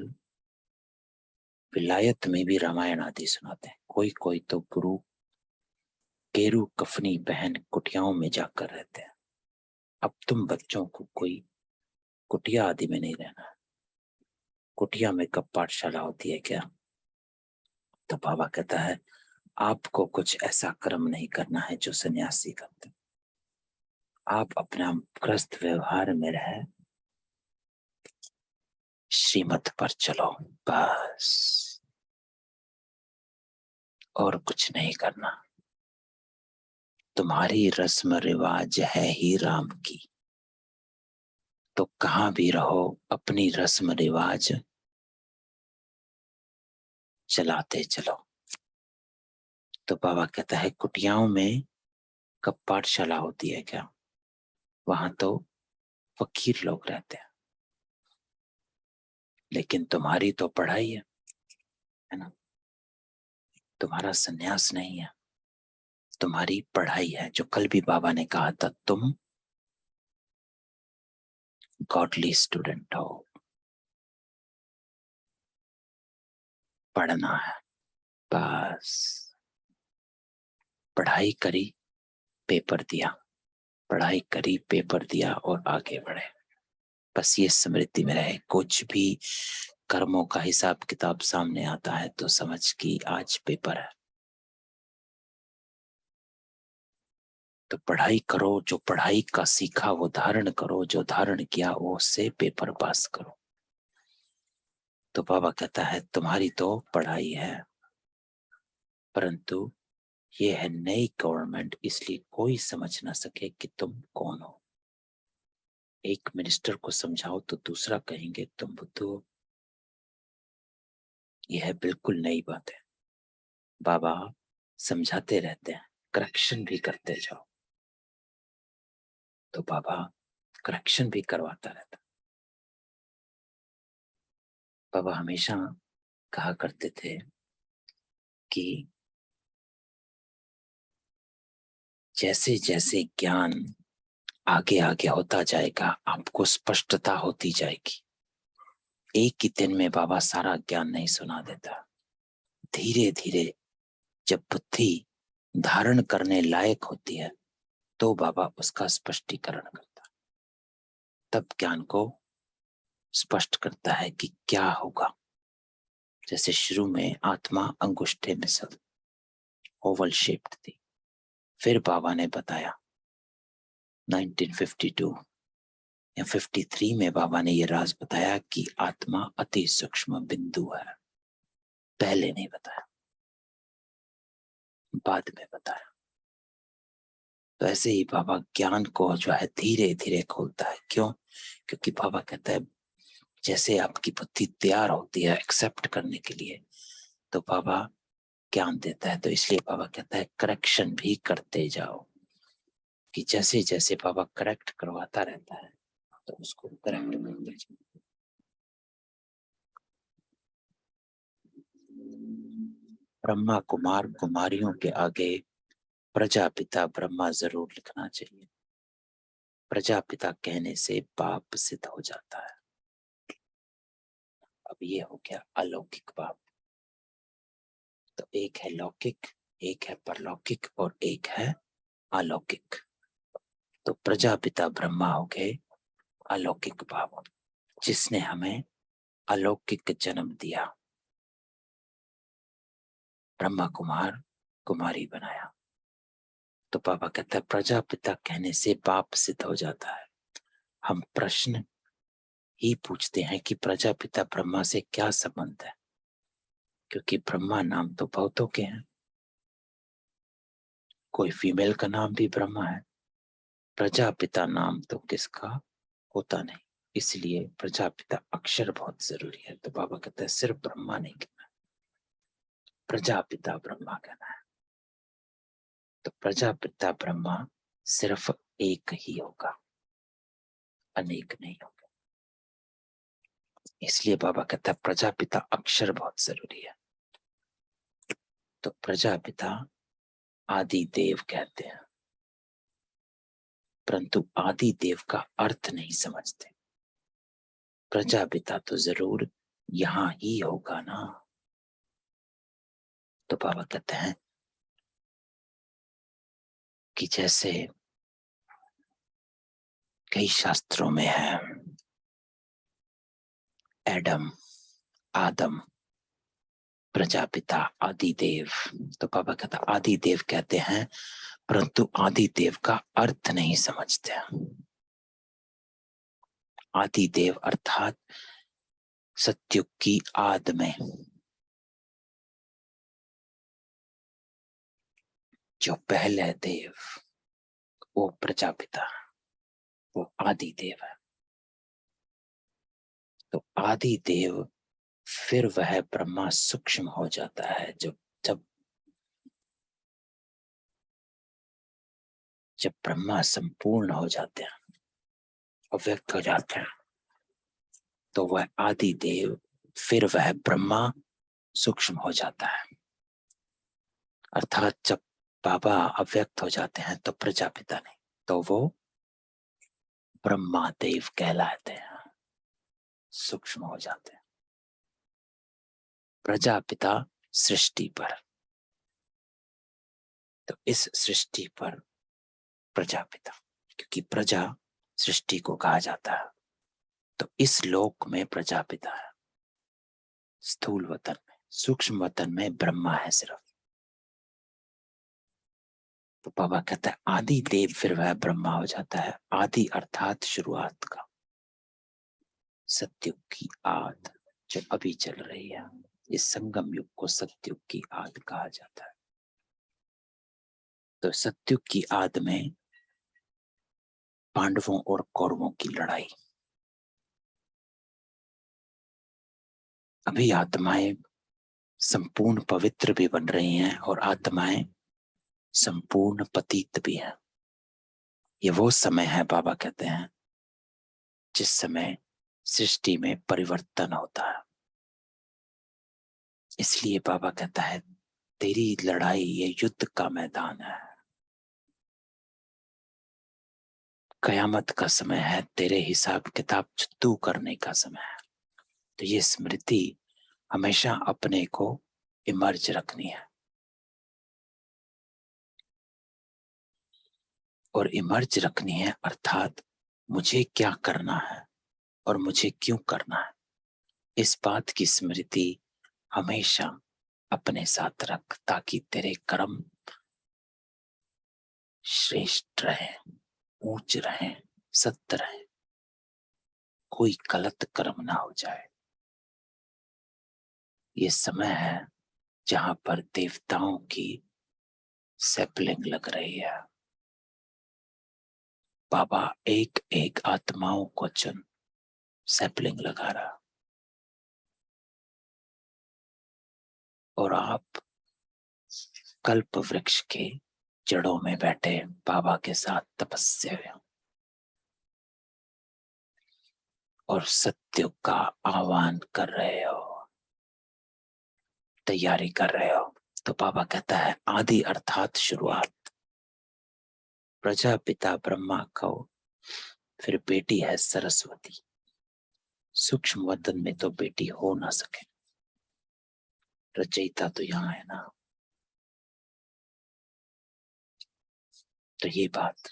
विलायत में भी रामायण आदि सुनाते हैं। कोई कोई तो गुरु केरू कफनी बहन कुटियाओं में जाकर रहते हैं। अब तुम बच्चों को कोई कुटिया आदि में नहीं रहना। कुटिया में कब पाठशाला होती है क्या? तो बाबा कहता है आपको कुछ ऐसा कर्म नहीं करना है जो सन्यासी करते। आप अपना ग्रस्त व्यवहार में रहे, श्रीमत पर चलो बस, और कुछ नहीं करना। तुम्हारी रस्म रिवाज है ही राम की, तो कहां भी रहो अपनी रस्म रिवाज चलाते चलो। तो बाबा कहता है कुटियाओं में कब पाठशाला होती है क्या? वहां तो फकीर लोग रहते हैं, लेकिन तुम्हारी तो पढ़ाई है ना। तुम्हारा सन्यास नहीं है, तुम्हारी पढ़ाई है। जो कल भी बाबा ने कहा था तुम गॉडली स्टूडेंट हो, पढ़ना है बस। पढ़ाई करी पेपर दिया, पढ़ाई करी, पेपर दिया और आगे बढ़े। बस ये स्मृति में रहे। कुछ भी कर्मों का हिसाब किताब सामने आता है तो समझ कि आज पेपर है। तो पढ़ाई करो, जो पढ़ाई का सीखा वो धारण करो, जो धारण किया वो से पेपर पास करो। तो बाबा कहता है तुम्हारी तो पढ़ाई है, परंतु ये है नई गवर्नमेंट, इसलिए कोई समझ ना सके कि तुम कौन हो। एक मिनिस्टर को समझाओ तो दूसरा कहेंगे तुम बुद्धू हो। यह है बिल्कुल नई बात है। बाबा समझाते रहते हैं, करेक्शन भी करते जाओ। तो बाबा करेक्शन भी करवाता रहता। बाबा हमेशा कहा करते थे कि जैसे जैसे ज्ञान आगे आगे होता जाएगा आपको स्पष्टता होती जाएगी। एक ही दिन में बाबा सारा ज्ञान नहीं सुना देता। धीरे धीरे जब बुद्धि धारण करने लायक होती है तो बाबा उसका स्पष्टीकरण करता, तब ज्ञान को स्पष्ट करता है कि क्या होगा। जैसे शुरू में आत्मा अंगुष्ठे में सब ओवल शेप्ड थी, फिर बाबा ने बताया 1952 या 53 में बाबा ने ये राज बताया कि आत्मा अति सूक्ष्म बिंदु है। पहले नहीं बताया, बाद में बताया। तो ऐसे ही बाबा ज्ञान को जो है धीरे धीरे खोलता है। क्यों? क्योंकि बाबा कहता है जैसे आपकी बुद्धि तैयार होती है एक्सेप्ट करने के लिए तो बाबा ज्ञान देता है। तो इसलिए बाबा कहता है करेक्शन भी करते जाओ, कि जैसे जैसे बाबा करेक्ट करवाता रहता है तो उसको करेक्ट करते जाओ। ब्रह्मा कुमार कुमारियों के आगे प्रजापिता ब्रह्मा जरूर लिखना चाहिए। प्रजापिता कहने से पाप सिद्ध हो जाता है। अब ये हो गया अलौकिक पाप। तो एक है लौकिक, एक है परलौकिक और एक है अलौकिक। तो प्रजापिता ब्रह्मा हो गए अलौकिक पाप, जिसने हमें अलौकिक जन्म दिया, ब्रह्मा कुमार कुमारी बनाया। तो पापा कहता है प्रजापिता कहने से पाप सिद्ध हो जाता है। हम प्रश्न ही पूछते हैं कि प्रजापिता ब्रह्मा से क्या संबंध है, क्योंकि ब्रह्मा नाम तो बहुतों के हैं, कोई फीमेल का नाम भी ब्रह्मा है। प्रजापिता नाम तो किसका होता नहीं, इसलिए प्रजापिता अक्षर बहुत जरूरी है। तो बाबा कहता है सिर्फ ब्रह्मा नहीं कहना, प्रजापिता ब्रह्मा कहना है। तो प्रजापिता ब्रह्मा सिर्फ एक ही होगा, अनेक नहीं होगा। इसलिए बाबा कहता है प्रजापिता अक्षर बहुत जरूरी है। तो प्रजापिता आदि देव कहते हैं, परंतु आदि देव का अर्थ नहीं समझते। प्रजापिता तो जरूर यहां ही होगा ना। तो बाबा कहते हैं कि जैसे कई शास्त्रों में है एडम, आदम, प्रजापिता, आदिदेव। तो बाबा कहता आदिदेव कहते हैं, परंतु आदिदेव का अर्थ नहीं समझते। आदिदेव अर्थात सत्युग की आद में जो पहले देव, वो प्रजापिता, वो आदिदेव है। तो आदिदेव फिर वह ब्रह्मा सूक्ष्म हो जाता है जब जब जब ब्रह्मा संपूर्ण हो जाते हैं, अव्यक्त हो जाते हैं, तो वह आदिदेव फिर वह ब्रह्मा सूक्ष्म हो जाता है। अर्थात जब बाबा अव्यक्त हो जाते हैं तो प्रजापिता नहीं, तो वो ब्रह्मादेव कहलाते हैं, सूक्ष्म हो जाते हैं। प्रजापिता सृष्टि पर, तो इस सृष्टि पर प्रजापिता, क्योंकि प्रजा सृष्टि को कहा जाता है। तो इस लोक में प्रजापिता है, स्थूल वतन में। सूक्ष्म वतन में ब्रह्मा है सिर्फ। तो बाबा कहता है आदि देव फिर वह ब्रह्मा हो जाता है। आदि अर्थात शुरुआत का, सत्युग की आद जो अभी चल रही है। इस संगम युग को सत्युग की आद कहा जाता है। तो सत्युग की आद में पांडवों और कौरवों की लड़ाई। अभी आत्माएं संपूर्ण पवित्र भी बन रही हैं और आत्माएं संपूर्ण पतित भी हैं। ये वो समय है, बाबा कहते हैं, जिस समय सृष्टि में परिवर्तन होता है। इसलिए बाबा कहता है तेरी लड़ाई ये युद्ध का मैदान है। कयामत का समय है, तेरे हिसाब किताब तू करने का समय है। तो ये स्मृति हमेशा अपने को इमर्ज रखनी है। और इमर्ज रखनी है अर्थात मुझे क्या करना है और मुझे क्यों करना है, इस बात की स्मृति हमेशा अपने साथ रख, ताकि तेरे कर्म श्रेष्ठ रहे, ऊंच रहे, सत्य रहे, कोई गलत कर्म ना हो जाए। ये समय है जहां पर देवताओं की सैपलिंग लग रही है। बाबा एक एक आत्माओं को चुन सैपलिंग लगा रहा। और आप कल्प वृक्ष के जड़ों में बैठे बाबा के साथ तपस्या में और सत्य का आह्वान कर रहे हो, तैयारी कर रहे हो। तो बाबा कहता है आदि अर्थात शुरुआत। प्रजापिता ब्रह्मा को फिर बेटी है सरस्वती। सूक्ष्म वतन में तो बेटी हो ना सके, रचयिता तो यहाँ है ना। तो ये बात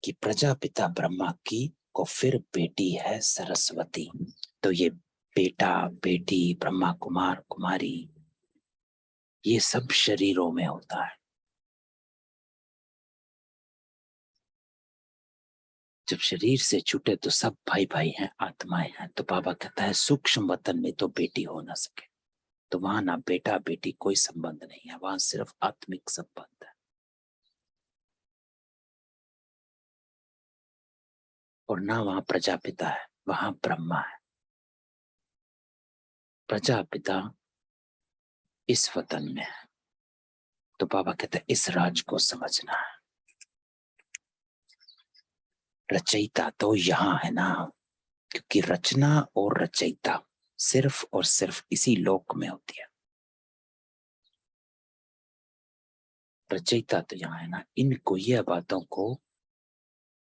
कि प्रजापिता ब्रह्मा की को फिर बेटी है सरस्वती। तो ये बेटा बेटी ब्रह्मा कुमार कुमारी ये सब शरीरों में होता है। जब शरीर से छूटे तो सब भाई भाई हैं, आत्माएं हैं। तो बाबा कहता है सूक्ष्म वतन में तो बेटी हो ना सके। तो वहां ना बेटा बेटी कोई संबंध नहीं है, वहां सिर्फ आत्मिक संबंध है। और ना वहां प्रजापिता है, वहां ब्रह्मा है। प्रजापिता इस वतन में है। तो बाबा कहते हैं इस राज को समझना है। रचयिता तो यहाँ है ना, क्योंकि रचना और रचयिता सिर्फ और सिर्फ इसी लोक में होती है। रचयिता तो यहाँ है ना। इनको ये बातों को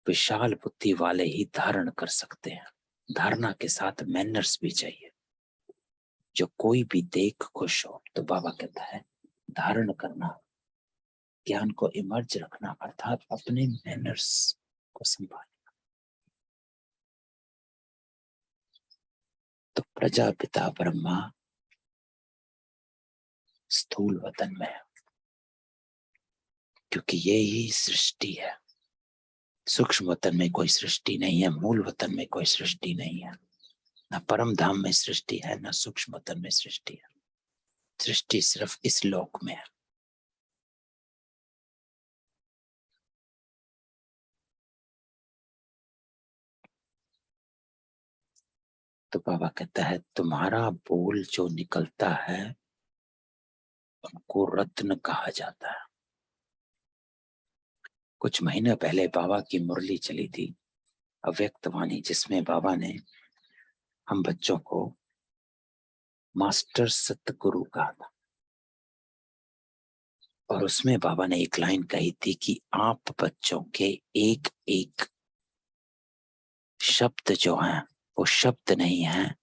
विशाल बुद्धि वाले ही धारण कर सकते हैं। धारणा के साथ मैनर्स भी चाहिए, जो कोई भी देख खुश हो। तो बाबा कहता है धारण करना, ज्ञान को इमर्ज रखना, अर्थात अपने मैनर्स को संभालना। तो प्रजापिता ब्रह्मा स्थूल वतन में है, क्योंकि ये ही सृष्टि है। सूक्ष्म वतन में कोई सृष्टि नहीं है, मूल वतन में कोई सृष्टि नहीं है, ना परम धाम में सृष्टि है, ना सूक्ष्म वतन में सृष्टि है। सृष्टि सिर्फ इस लोक में है। तो बाबा कहता है तुम्हारा बोल जो निकलता है उनको रत्न कहा जाता है। कुछ महीने पहले बाबा की मुरली चली थी, अव्यक्त वाणी, जिसमें बाबा ने हम बच्चों को मास्टर सतगुरु कहा था। और उसमें बाबा ने एक लाइन कही थी कि आप बच्चों के एक एक शब्द जो हैं वो शब्द नहीं है,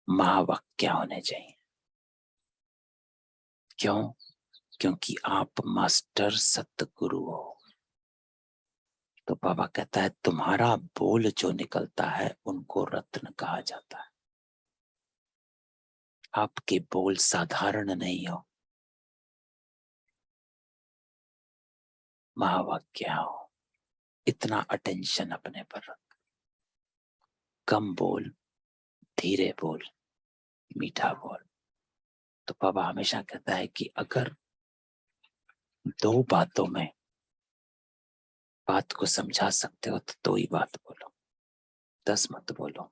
महावाक्य होने चाहिए। क्यों? क्योंकि आप मास्टर सतगुरु हो। तो बाबा कहता है तुम्हारा बोल जो निकलता है उनको रत्न कहा जाता है। आपके बोल साधारण नहीं हो, महावाक्य हो। इतना अटेंशन अपने पर रख, कम बोल, धीरे बोल, मीठा बोल। तो बाबा हमेशा कहता है कि अगर 2 बातों में बात को समझा सकते हो तो 2 ही बात बोलो, 10 मत बोलो,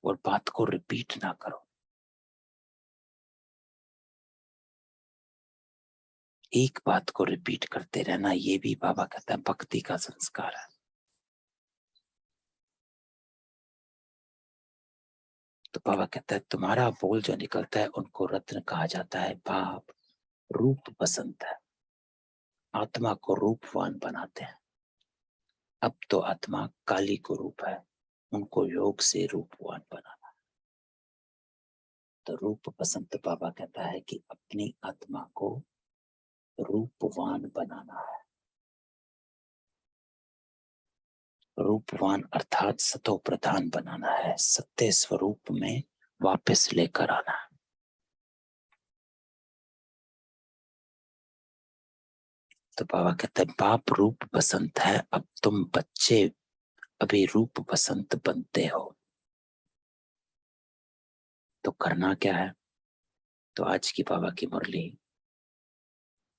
और बात को रिपीट ना करो। एक बात को रिपीट करते रहना, ये भी बाबा कहता है भक्ति का संस्कार है। तो बाबा कहता है तुम्हारा बोल जो निकलता है उनको रत्न कहा जाता है। बाप रूप पसंद है, आत्मा को रूपवान बनाते हैं। अब तो आत्मा काली को रूप है, उनको योग से रूपवान बनाना। तो रूप पसंद बाबा कहता है कि अपनी आत्मा को रूपवान बनाना है। रूपवान अर्थात सतो प्रधान बनाना है, सत्य स्वरूप में वापस लेकर आना है। तो बाबा कहते हैं बाप रूप बसंत है, अब तुम बच्चे अभी रूप बसंत बनते हो। तो करना क्या है? तो आज की बाबा की मुरली,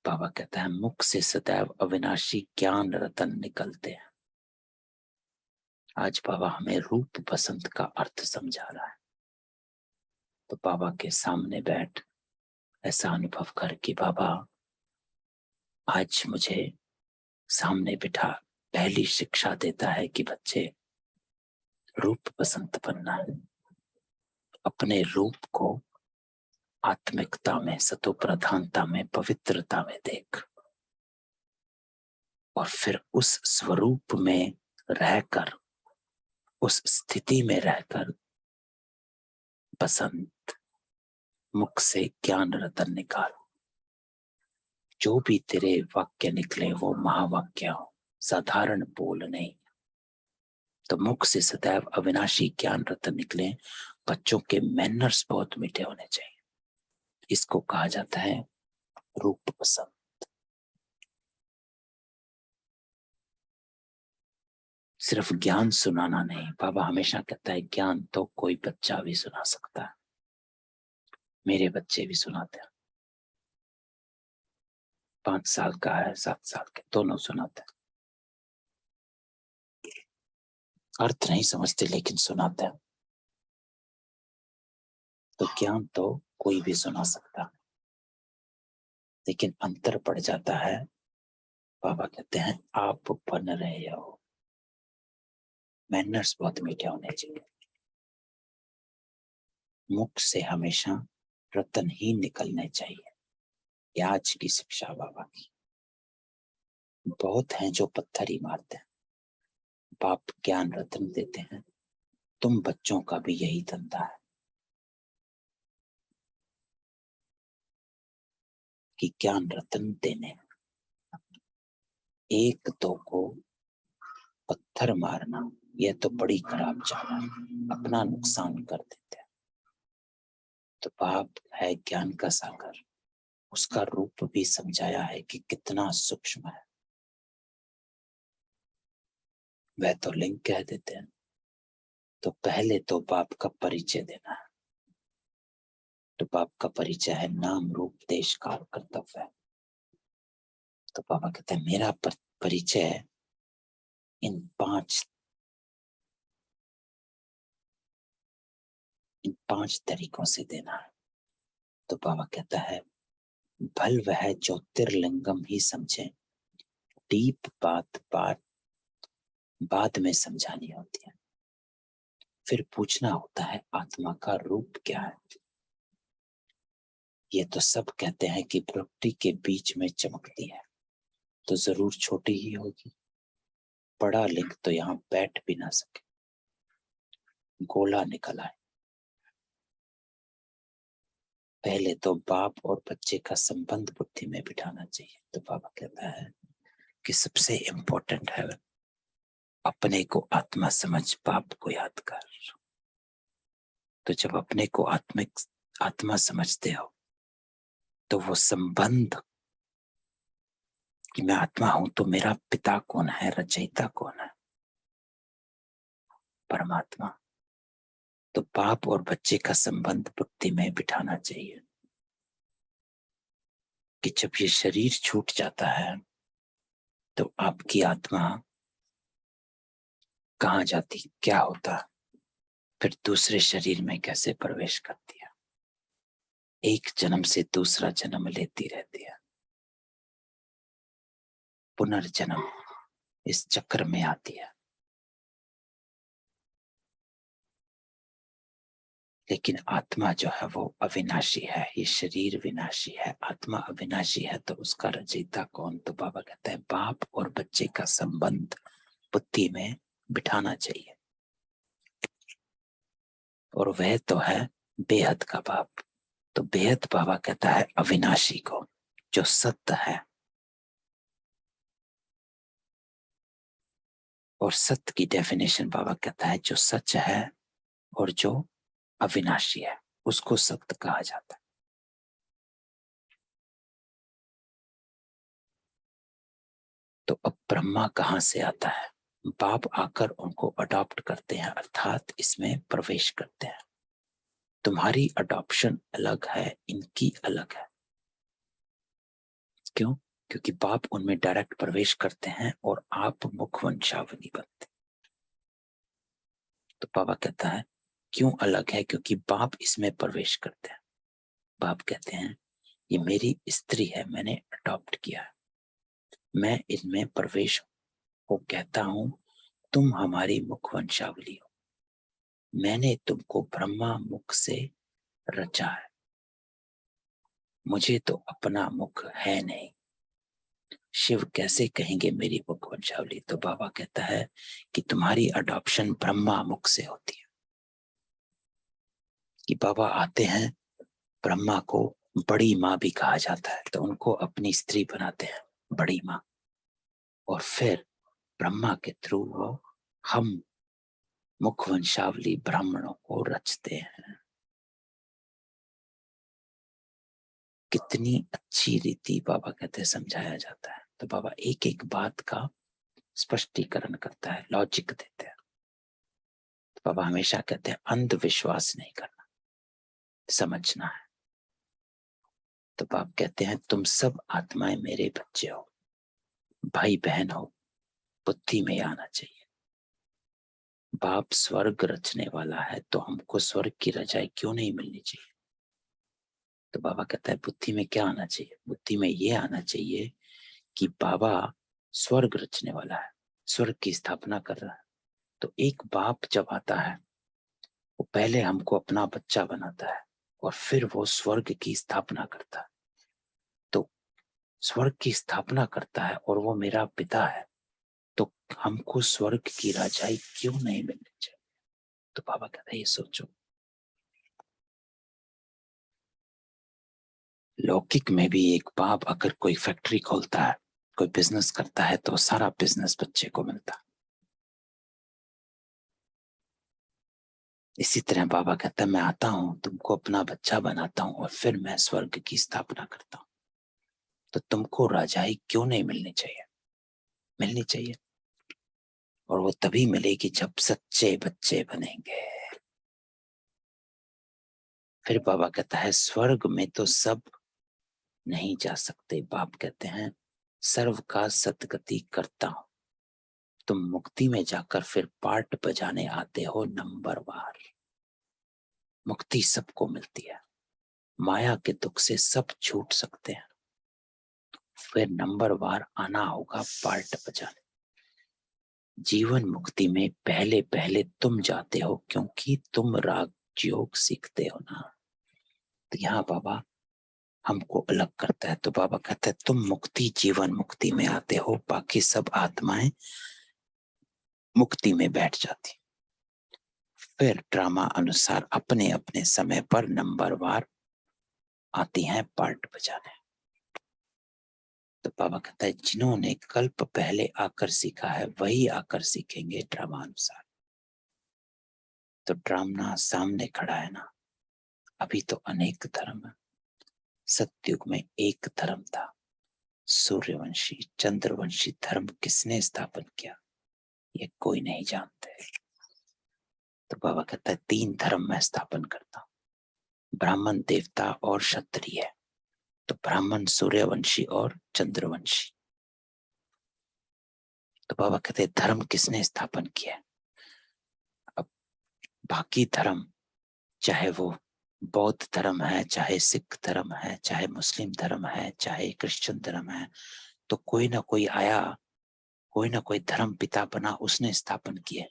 बाबा कहता है मुख से सदैव अविनाशी ज्ञान रतन निकलते हैं। आज बाबा हमें रूप बसंत का अर्थ समझा रहा है। तो बाबा के सामने बैठ ऐसा अनुभव कर कि बाबा आज मुझे सामने बिठा पहली शिक्षा देता है कि बच्चे रूप बसंत बनना है। अपने रूप को आत्मिकता में, सतो प्रधानता में, पवित्रता में देख, और फिर उस स्वरूप में रहकर, उस स्थिति में रहकर बसंत मुख से ज्ञान रतन निकाल। जो भी तेरे वाक्य निकले वो महावाक्य हो, साधारण बोल नहीं। तो मुख से सदैव अविनाशी ज्ञान रतन निकले। बच्चों के मैनर्स बहुत मीठे होने चाहिए। इसको कहा जाता है रूप पसंद। सिर्फ ज्ञान सुनाना नहीं, बाबा हमेशा कहता है ज्ञान तो कोई बच्चा भी सुना सकता है। मेरे बच्चे भी सुनाते हैं, 5 साल का है, 7 साल के, दोनों सुनाते हैं। अर्थ नहीं समझते लेकिन सुनाते हैं। तो ज्ञान तो कोई भी सुना सकता, लेकिन अंतर पड़ जाता है। बाबा कहते हैं आप बन रहे हो, मैनर्स बहुत मीठे होने चाहिए। मुख से हमेशा रतन ही निकलने चाहिए। ये आज की शिक्षा बाबा की। बहुत हैं जो पत्थर ही मारते हैं, बाप ज्ञान रत्न देते हैं। तुम बच्चों का भी यही धंधा है कि ज्ञान रत्न देने। एक दो को पत्थर मारना यह तो बड़ी खराब चाल है, अपना नुकसान कर देते हैं। तो बाप है ज्ञान का सागर, उसका रूप भी समझाया है कि कितना सूक्ष्म है। वह तो लिंग कह देते हैं। तो पहले तो बाप का परिचय देना है। तो बाप का परिचय है नाम रूप देश काल कर्तव्य है। तो बाबा कहते हैं मेरा परिचय इन 5 तरीकों से देना है। तो बाबा कहता है भल वह ज्योतिर्लिंगम ही समझे, डीप बात बाद में समझानी होती है। फिर पूछना होता है आत्मा का रूप क्या है। ये तो सब कहते हैं कि प्रकृति के बीच में चमकती है, तो जरूर छोटी ही होगी। बड़ा लिंग तो यहाँ बैठ भी ना सके, गोला निकल आए। पहले तो बाप और बच्चे का संबंध बुद्धि में बिठाना चाहिए। तो बाबा कहता है कि सबसे इम्पोर्टेंट है अपने को आत्मा समझ, बाप को याद कर। तो जब अपने को आत्मा समझते हो तो वो संबंध कि मैं आत्मा हूं, तो मेरा पिता कौन है, रचयिता कौन है, परमात्मा। तो बाप और बच्चे का संबंध बुद्धि में बिठाना चाहिए कि जब ये शरीर छूट जाता है तो आपकी आत्मा कहाँ जाती, क्या होता, फिर दूसरे शरीर में कैसे प्रवेश करती है, एक जन्म से दूसरा जन्म लेती रहती है, पुनर्जन्म इस चक्र में आती है। लेकिन आत्मा जो है वो अविनाशी है, ये शरीर विनाशी है, आत्मा अविनाशी है। तो उसका रचयिता कौन? तो बाबा कहते हैं बाप और बच्चे का संबंध बुद्धि में बिठाना चाहिए, और वह तो है बेहद का बाप। तो बेहद बाबा कहता है अविनाशी को, जो सत्य है, और सत्य की डेफिनेशन बाबा कहता है जो सच है और जो अविनाशी है उसको सत्य कहा जाता है। तो अब ब्रह्मा कहां से आता है? बाप आकर उनको अडॉप्ट करते हैं, अर्थात इसमें प्रवेश करते हैं। तुम्हारी अडॉप्शन अलग है, इनकी अलग है। क्यों? क्योंकि बाप उनमें डायरेक्ट प्रवेश करते हैं और आप मुख वंशावली बनते। तो बाबा कहता है क्यों अलग है? क्योंकि बाप इसमें प्रवेश करते हैं। बाप कहते हैं ये मेरी स्त्री है, मैंने अडॉप्ट किया है, मैं इनमें प्रवेश को कहता हूं तुम हमारी मुख वंशावली हो, मैंने तुमको ब्रह्मा मुख से रचा है, मुझे तो अपना मुख है नहीं, शिव कैसे कहेंगे मेरी मुख वंशावली? तो बाबा कहता है कि तुम्हारी अडॉप्शन ब्रह्मा मुख से होती है। कि बाबा आते हैं, ब्रह्मा को बड़ी माँ भी कहा जाता है, तो उनको अपनी स्त्री बनाते हैं बड़ी माँ, और फिर ब्रह्मा के थ्रू वो हम मुख वंशावली ब्राह्मणों को रचते हैं। कितनी अच्छी रीति बाबा कहते समझाया जाता है। तो बाबा एक एक बात का स्पष्टीकरण करता है, लॉजिक देते हैं। तो बाबा हमेशा कहते हैं अंधविश्वास नहीं करना, समझना है। तो बाप कहते हैं तुम सब आत्माएं मेरे बच्चे हो, भाई बहन हो, बुद्धि में आना चाहिए। बाप स्वर्ग रचने वाला है तो हमको स्वर्ग की रजाई क्यों नहीं मिलनी चाहिए? तो बाबा कहता है बुद्धि में क्या आना चाहिए? बुद्धि में ये आना चाहिए कि बाबा स्वर्ग रचने वाला है, स्वर्ग की स्थापना कर रहा है। तो एक बाप जब आता है वो पहले हमको अपना बच्चा बनाता है और फिर वो स्वर्ग की स्थापना करता है। तो स्वर्ग की स्थापना करता है और वो मेरा पिता है, तो हमको स्वर्ग की राजाई क्यों नहीं मिलनी चाहिए? तो बाबा कहता है ये सोचो, लौकिक में भी एक बाप अगर कोई फैक्ट्री खोलता है, कोई बिजनेस करता है, तो सारा बिजनेस बच्चे को मिलता है। इसी तरह बाबा कहता है मैं आता हूं, तुमको अपना बच्चा बनाता हूं और फिर मैं स्वर्ग की स्थापना करता हूं। तो तुमको राजाई क्यों नहीं मिलनी चाहिए? मिलनी चाहिए, और वो तभी मिलेगी जब सच्चे बच्चे बनेंगे। फिर बाबा कहता है स्वर्ग में तो सब नहीं जा सकते। बाप कहते हैं सर्व का सदगति करता हूं, तुम मुक्ति में जाकर फिर पार्ट बजाने आते हो नंबरवार। मुक्ति सबको मिलती है, माया के दुख से सब छूट सकते हैं, फिर नंबरवार आना होगा पार्ट बजाने। जीवन मुक्ति में पहले पहले तुम जाते हो क्योंकि तुम राजयोग सीखते हो ना। तो यहाँ बाबा हमको अलग करता है। तो बाबा कहता है तुम मुक्ति जीवन मुक्ति में आते हो, बाकी सब आत्माएं मुक्ति में बैठ जाती, फिर ड्रामा अनुसार अपने अपने समय पर नंबरवार आती हैं पार्ट बजाने। तो बाबा कहता है जिन्होंने कल्प पहले आकर सीखा है वही आकर सीखेंगे ड्रामानुसार। तो ड्रामा सामने खड़ा है ना, अभी तो अनेक धर्म है। सतयुग में एक धर्म था, सूर्यवंशी चंद्रवंशी धर्म किसने स्थापन किया ये कोई नहीं जानते। तो बाबा कहता है 3 धर्म मैं स्थापन करता हूं, ब्राह्मण, देवता और क्षत्रिय। तो ब्राह्मण, सूर्यवंशी और चंद्रवंशी। तो बाबा कहते हैं धर्म किसने स्थापन किया। अब बाकी धर्म, चाहे वो बौद्ध धर्म है, चाहे सिख धर्म है, चाहे मुस्लिम धर्म है, चाहे क्रिश्चियन धर्म है, तो कोई ना कोई आया, कोई ना कोई धर्म पिता बना, उसने स्थापन किए।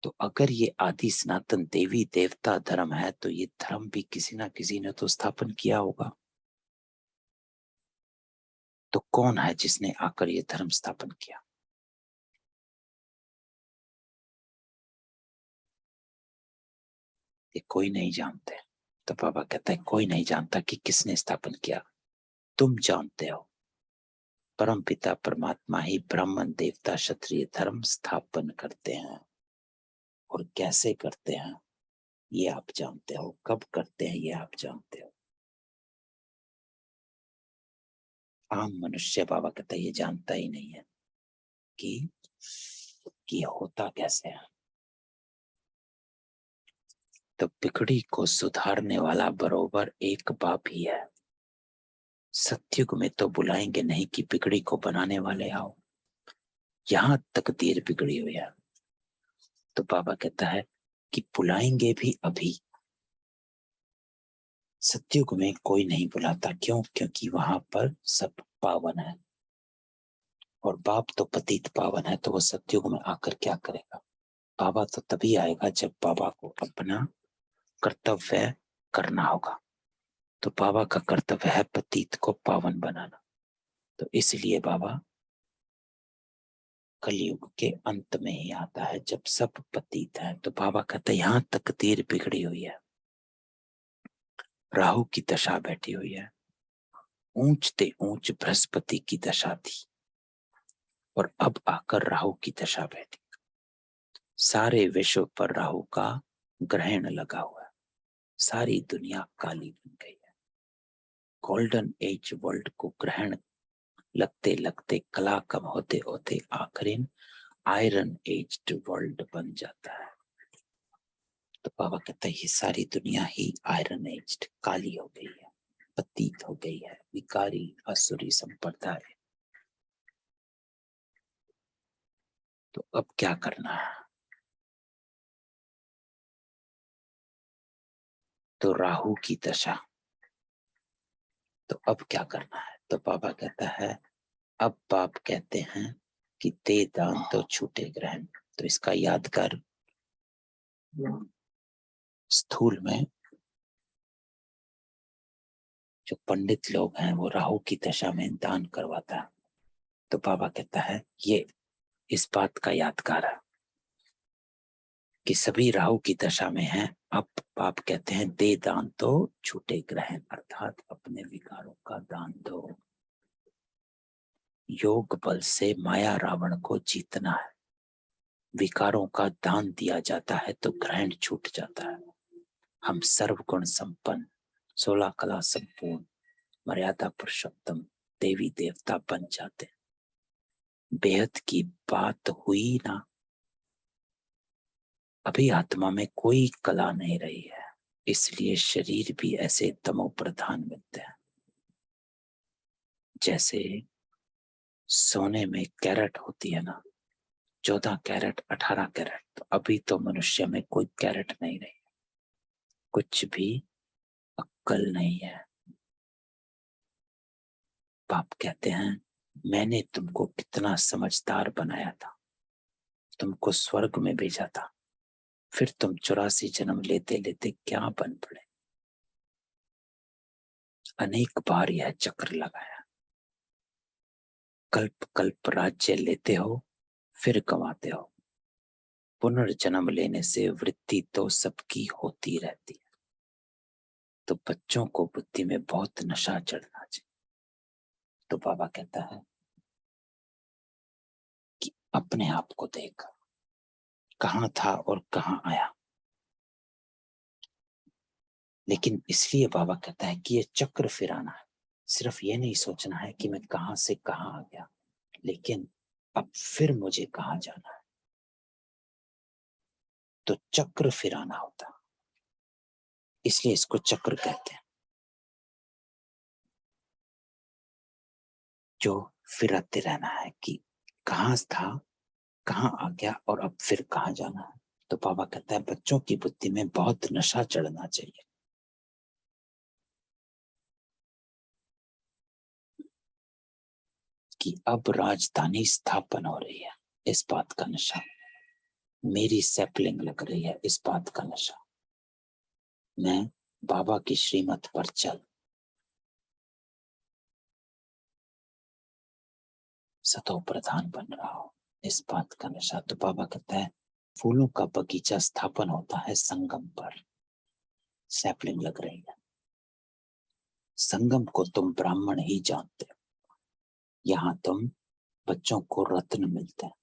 तो अगर ये आदि सनातन देवी देवता धर्म है तो ये धर्म भी किसी ना किसी ने तो स्थापन किया होगा। तो कौन है जिसने आकर ये धर्म स्थापन किया। ये कोई नहीं जानते। तो बाबा कहता है कोई नहीं जानता कि किसने स्थापन किया, तुम जानते हो। परम पिता परमात्मा ही ब्राह्मण, देवता, क्षत्रिय धर्म स्थापन करते हैं। और कैसे करते हैं ये आप जानते हो, कब करते हैं ये आप जानते हो। आम मनुष्य बाबा कहता है ये जानता ही नहीं है कि होता कैसे है। तो बिगड़ी को सुधारने वाला बरोबर एक बाप ही है। सतयुग में तो बुलाएंगे नहीं कि बिगड़ी को बनाने वाले आओ, यहां तकदीर बिगड़ी हुई है। तो बाबा कहता है कि बुलाएंगे भी अभी। सतयुग में कोई नहीं बुलाता, क्यों? क्योंकि वहां पर सब पावन है और बाप तो पतित पावन है। तो वो सतयुग में आकर क्या करेगा। बाबा तो तभी आएगा जब बाबा को अपना कर्तव्य करना होगा। तो बाबा का कर्तव्य है पतित को पावन बनाना। तो इसलिए बाबा कलयुग के अंत में ही आता है जब सब पतित है। तो बाबा कहते हैं यहां तकदीर बिगड़ी हुई है। राहु की दशा बैठी हुई है, ऊंचते ऊंच बृहस्पति की दशा थी और अब आकर राहु की दशा बैठी। सारे विश्व पर राहु का ग्रहण लगा हुआ है, सारी दुनिया काली बन गई है। गोल्डन एज वर्ल्ड को ग्रहण लगते लगते, कला कम होते होते आखिर आयरन एज वर्ल्ड बन जाता है। तो बाबा कहते हैं ये सारी दुनिया ही आयरन एज्ड काली हो गई है, पतित हो गई है, विकारी असुरी संप्रदाय। तो अब क्या करना है। तो राहु की दशा, तो अब क्या करना है। तो बाबा कहता है अब बाप कहते हैं कि दे दान तो छूटे ग्रहण। तो इसका यादगार स्थूल में जो पंडित लोग हैं वो राहु की दशा में दान करवाता है। तो बाबा कहता है ये इस बात का यादगार है कि सभी राहु की दशा में हैं। अब बाप कहते हैं दे दान तो छूटे ग्रहण, अर्थात अपने विकारों का दान दो। योग बल से माया रावण को जीतना है। विकारों का दान दिया जाता है तो ग्रहण छूट जाता है। हम सर्वगुण संपन्न, 16 कला संपूर्ण, मर्यादा पुरुषोत्तम देवी देवता बन जाते। बेहद की बात हुई ना, अभी आत्मा में कोई कला नहीं रही है, इसलिए शरीर भी ऐसे तमो प्रधान मिलते हैं। जैसे सोने में कैरेट होती है ना, 14 कैरेट, 18 कैरेट। तो अभी तो मनुष्य में कोई कैरेट नहीं रही, कुछ भी अक्कल नहीं है। बाप कहते हैं मैंने तुमको कितना समझदार बनाया था, तुमको स्वर्ग में भेजा था, फिर तुम 84 जन्म लेते लेते क्या बन पड़े। अनेक बार यह चक्र लगाया, कल्प कल्प राज्य लेते हो फिर गंवाते हो। पुनर्जन्म लेने से वृत्ति तो सबकी होती रहती है। तो बच्चों को बुद्धि में बहुत नशा चढ़ना चाहिए। तो बाबा कहता है कि अपने आप को देख, कहाँ था और कहाँ आया। लेकिन इसलिए बाबा कहता है कि ये चक्र फिराना है। सिर्फ ये नहीं सोचना है कि मैं कहाँ से कहाँ आ गया, लेकिन अब फिर मुझे कहाँ जाना है। तो चक्र फिराना होता है, इसलिए इसको चक्र कहते हैं, जो फिरते रहना है कि कहाँ था, कहाँ आ गया और अब फिर कहाँ जाना है। तो बाबा कहता है बच्चों की बुद्धि में बहुत नशा चढ़ना चाहिए कि अब राजधानी स्थापन हो रही है, इस बात का नशा। मेरी सैपलिंग लग रही है, इस बात का नशा। मैं बाबा की श्रीमत पर चल सतो प्रधान बन रहा हूं, इस बात का नशा। तो बाबा कहता है फूलों का बगीचा स्थापन होता है संगम पर, सैपलिंग लग रही है। संगम को तुम ब्राह्मण ही जानते हो, यहाँ तुम बच्चों को रत्न मिलते हैं,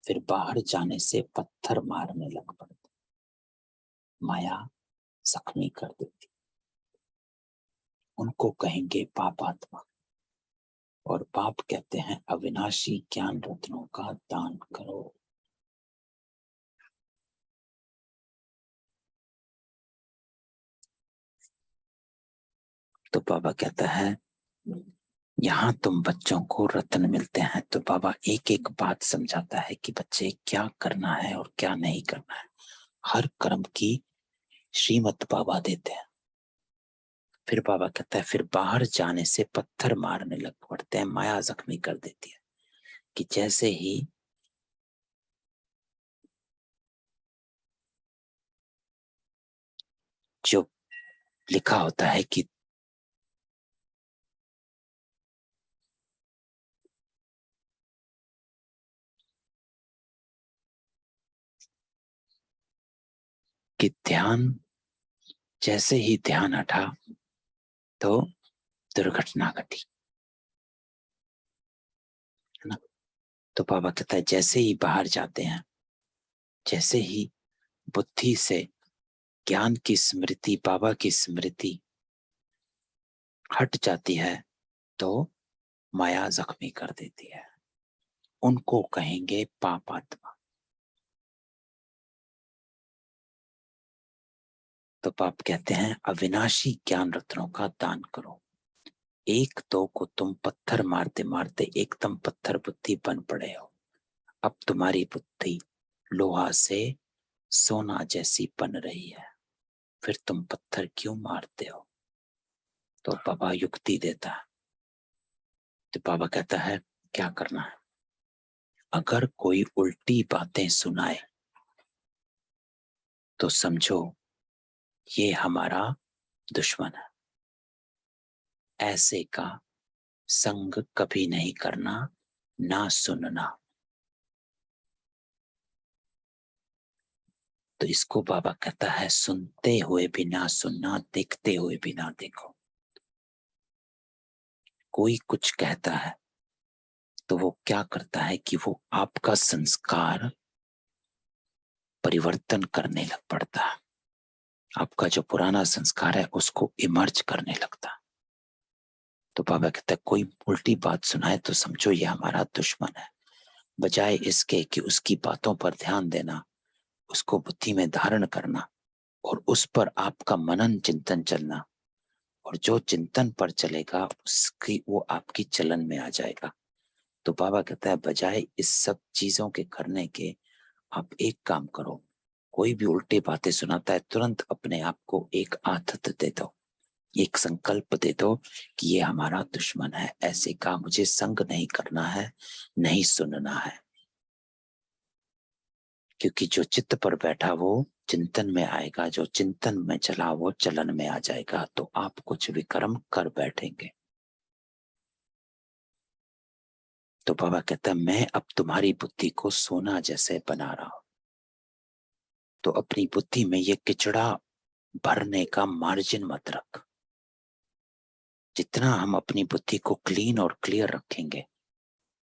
फिर बाहर जाने से पत्थर मारने लग पड़ते, माया जख्मी कर देती। उनको कहेंगे पापात्मा, और पाप कहते हैं अविनाशी ज्ञान रत्नों का दान करो। तो बाबा कहता है यहाँ तुम बच्चों को रत्न मिलते हैं। तो बाबा एक एक बात समझाता है कि बच्चे क्या करना है और क्या नहीं करना है। हर कर्म की श्रीमत बाबा देते हैं। फिर बाबा कहता है फिर बाहर जाने से पत्थर मारने लग पड़ते हैं, माया जख्मी कर देती है। कि जैसे ही जो लिखा होता है कि ध्यान, जैसे ही ध्यान हटा तो दुर्घटना घटी, है ना। तो बाबा कहता है जैसे ही बाहर जाते हैं, जैसे ही बुद्धि से ज्ञान की स्मृति, बाबा की स्मृति हट जाती है, तो माया जख्मी कर देती है। उनको कहेंगे पापात्मा। तो पाप कहते हैं अविनाशी ज्ञान रत्नों का दान करो। एक दो को तुम पत्थर मारते मारते एकदम पत्थर बुद्धि बन पड़े हो। अब तुम्हारी बुद्धि लोहा से सोना जैसी बन रही है, फिर तुम पत्थर क्यों मारते हो। तो बाबा युक्ति देता है। तो बाबा कहता है क्या करना है। अगर कोई उल्टी बातें सुनाए तो समझो ये हमारा दुश्मन है। ऐसे का संग कभी नहीं करना, ना सुनना। तो इसको बाबा कहता है सुनते हुए भी ना सुनना, देखते हुए भी ना देखो। कोई कुछ कहता है तो वो क्या करता है कि वो आपका संस्कार परिवर्तन करने लग पड़ता है। आपका जो पुराना संस्कार है उसको इमर्ज करने लगता है। तो बाबा कहता है कोई उल्टी बात सुनाए तो समझो ये हमारा दुश्मन है। बजाय इसके कि उसकी बातों पर ध्यान देना, उसको बुद्धि में धारण करना और उस पर आपका मनन चिंतन चलना, और जो चिंतन पर चलेगा उसकी वो आपकी चलन में आ जाएगा। तो बाबा कहता है बजाय इस सब चीजों के करने के आप एक काम करो। कोई भी उल्टी बातें सुनाता है तुरंत अपने आप को एक आदत दे दो, एक संकल्प दे दो कि ये हमारा दुश्मन है, ऐसे का मुझे संग नहीं करना है, नहीं सुनना है। क्योंकि जो चित्त पर बैठा वो चिंतन में आएगा, जो चिंतन में चला वो चलन में आ जाएगा, तो आप कुछ विक्रम कर बैठेंगे। तो बाबा कहता है मैं अब तुम्हारी बुद्धि को सोना जैसे बना रहा हूं। तो अपनी बुद्धि में ये किचड़ा भरने का मार्जिन मत रख। जितना हम अपनी बुद्धि को क्लीन और क्लियर रखेंगे,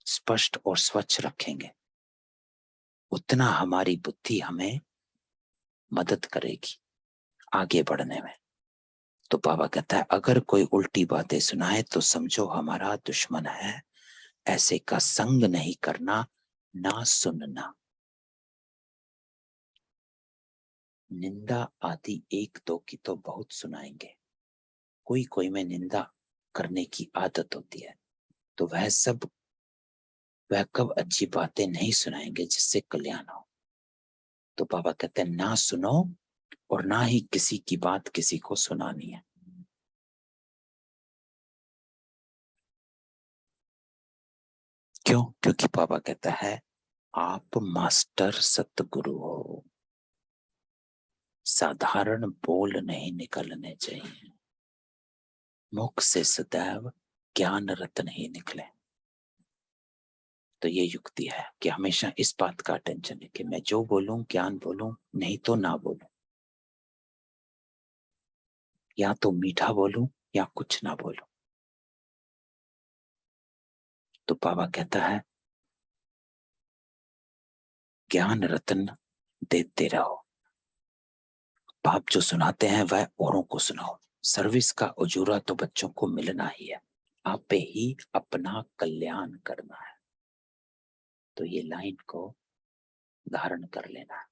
स्पष्ट और स्वच्छ रखेंगे, उतना हमारी बुद्धि हमें मदद करेगी आगे बढ़ने में। तो बाबा कहता है अगर कोई उल्टी बातें सुनाए तो समझो हमारा दुश्मन है, ऐसे का संग नहीं करना, ना सुनना। निंदा आदि एक दो की तो बहुत सुनाएंगे, कोई कोई में निंदा करने की आदत होती है, तो वह कब अच्छी बातें नहीं सुनाएंगे जिससे कल्याण हो। तो बाबा कहते हैं ना सुनो और ना ही किसी की बात किसी को सुनानी है। क्यों? क्योंकि बाबा कहता है आप मास्टर सतगुरु हो, साधारण बोल नहीं निकलने चाहिए, मुख से सदैव ज्ञान रत्न ही निकले। तो ये युक्ति है कि हमेशा इस बात का अटेंशन है कि मैं जो बोलूं ज्ञान बोलूं, नहीं तो ना बोलूं, या तो मीठा बोलूं या कुछ ना बोलूं। तो बाबा कहता है ज्ञान रत्न देते रहो, बाप जो सुनाते हैं वह औरों को सुनाओ। सर्विस का उजूरा तो बच्चों को मिलना ही है, आप पे ही अपना कल्याण करना है। तो ये लाइन को धारण कर लेना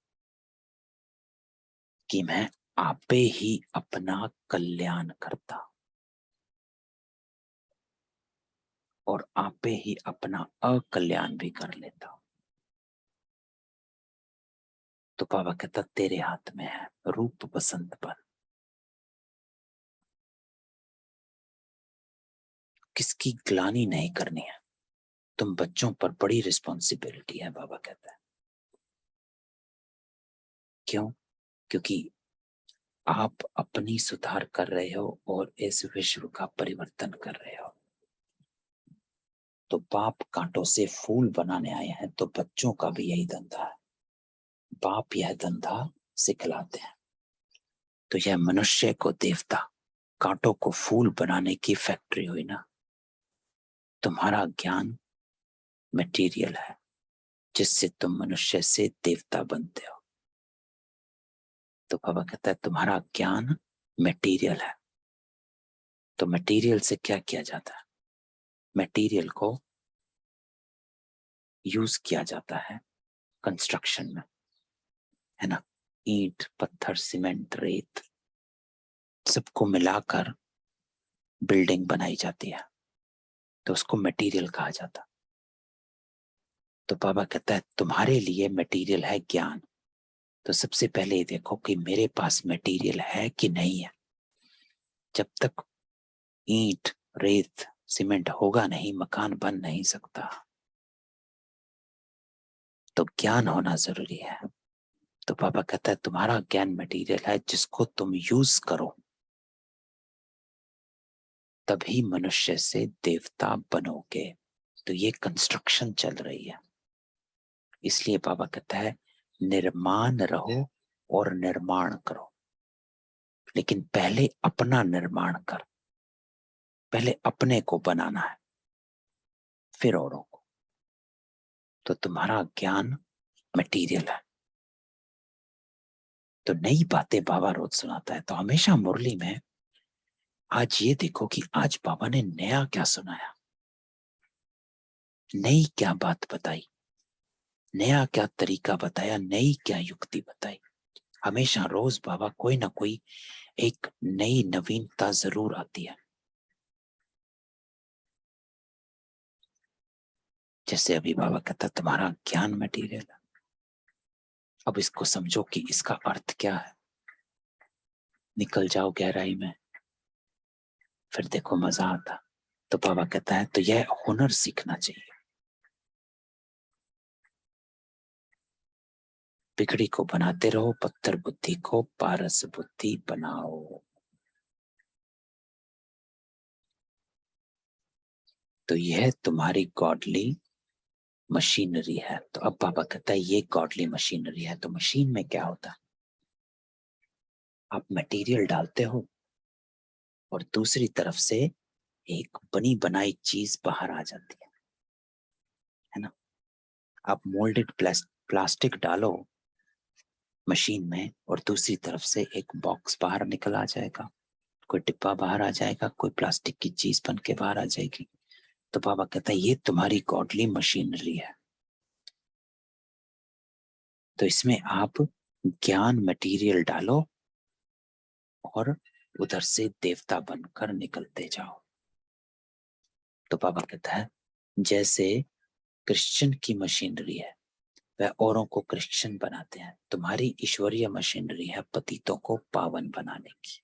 कि मैं आप पे ही अपना कल्याण करता और आप पे ही अपना अकल्याण भी कर लेता हूं। तो बाबा कहता तेरे हाथ में है रूप बसंत पर, किसकी ग्लानि नहीं करनी है। तुम बच्चों पर बड़ी रिस्पॉन्सिबिलिटी है, बाबा कहता है। क्यों? क्योंकि आप अपनी सुधार कर रहे हो और इस विश्व का परिवर्तन कर रहे हो। तो बाप कांटों से फूल बनाने आए हैं, तो बच्चों का भी यही धंधा है, बाप यह धंधा सिखलाते हैं। तो यह मनुष्य को देवता, कांटों को फूल बनाने की फैक्ट्री हुई ना। तुम्हारा ज्ञान मटेरियल है जिससे तुम मनुष्य से देवता बनते हो। तो बाबा कहता है तुम्हारा ज्ञान मटेरियल है। तो मटेरियल से क्या किया जाता है? मटेरियल को यूज किया जाता है कंस्ट्रक्शन में, है ना। ईंट, पत्थर, सीमेंट, रेत, सबको मिलाकर बिल्डिंग बनाई जाती है, तो उसको मटेरियल कहा जाता। तो बाबा कहता है तुम्हारे लिए मटेरियल है ज्ञान। तो सबसे पहले देखो कि मेरे पास मटेरियल है कि नहीं है। जब तक ईंट, रेत, सीमेंट होगा नहीं, मकान बन नहीं सकता। तो ज्ञान होना जरूरी है। तो बाबा कहता है तुम्हारा ज्ञान मटेरियल है जिसको तुम यूज करो, तभी मनुष्य से देवता बनोगे। तो ये कंस्ट्रक्शन चल रही है। इसलिए बाबा कहता है निर्माण रहो और निर्माण करो, लेकिन पहले अपना निर्माण कर, पहले अपने को बनाना है, फिर औरों को। तो तुम्हारा ज्ञान मटेरियल है। तो नई बातें बाबा रोज सुनाता है। तो हमेशा मुरली में आज ये देखो कि आज बाबा ने नया क्या सुनाया, नई क्या बात बताई, नया क्या तरीका बताया, नई क्या युक्ति बताई। हमेशा रोज बाबा कोई ना कोई एक नई नवीनता जरूर आती है। जैसे अभी बाबा कहता तुम्हारा ज्ञान मटेरियल है। अब इसको समझो कि इसका अर्थ क्या है, निकल जाओ गहराई में, फिर देखो मजा आता। तो बाबा कहता है तो यह हुनर सीखना चाहिए। बिगड़ी को बनाते रहो, पत्थर बुद्धि को पारस बुद्धि बनाओ। तो यह तुम्हारी गॉडली मशीनरी है। तो अब बाबा कहता है ये गॉडली मशीनरी है। तो मशीन में क्या होता है? आप मटेरियल डालते हो और दूसरी तरफ से एक बनी बनाई चीज बाहर आ जाती है ना। आप मोल्डेड प्लास्टिक डालो मशीन में और दूसरी तरफ से एक बॉक्स बाहर निकल आ जाएगा, कोई डिब्बा बाहर आ जाएगा, कोई प्लास्टिक की चीज बन के बाहर आ जाएगी। तो बाबा कहता है ये तुम्हारी गॉडली मशीनरी है। तो इसमें आप ज्ञान मटेरियल डालो और उधर से देवता बनकर निकलते जाओ। तो बाबा कहता है जैसे क्रिश्चियन की मशीनरी है वह औरों को क्रिश्चियन बनाते हैं, तुम्हारी ईश्वरीय मशीनरी है पतितों को पावन बनाने की।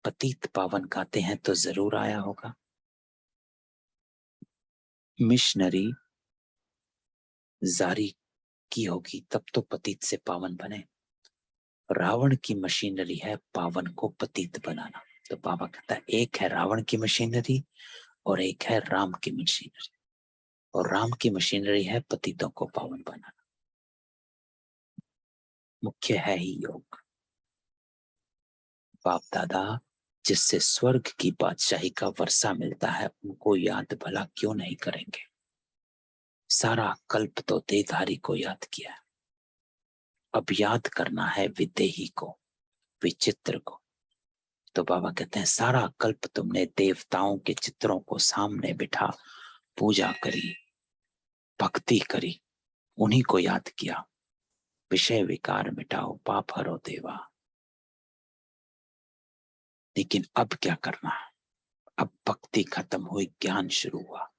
पतित पावन गाते हैं तो जरूर आया होगा। मिशनरी जारी की होगी तब तो पतित से पावन बने। रावण की मशीनरी है पावन को पतित बनाना। तो बाबा कहता है एक है रावण की मशीनरी और एक है राम की मशीनरी, और राम की मशीनरी है पतितों को पावन बनाना। मुख्य है ही योग। बाप दादा जिससे स्वर्ग की बादशाही का वर्षा मिलता है उनको याद भला क्यों नहीं करेंगे। सारा कल्प तो देहधारी को याद किया है, अब याद करना है विदेही को, विचित्र को। तो बाबा कहते हैं सारा कल्प तुमने देवताओं के चित्रों को सामने बिठा पूजा करी, भक्ति करी, उन्हीं को याद किया। विषय विकार मिटाओ पाप हरो देवा। लेकिन अब क्या करना है, अब भक्ति खत्म हुई, ज्ञान शुरू हुआ।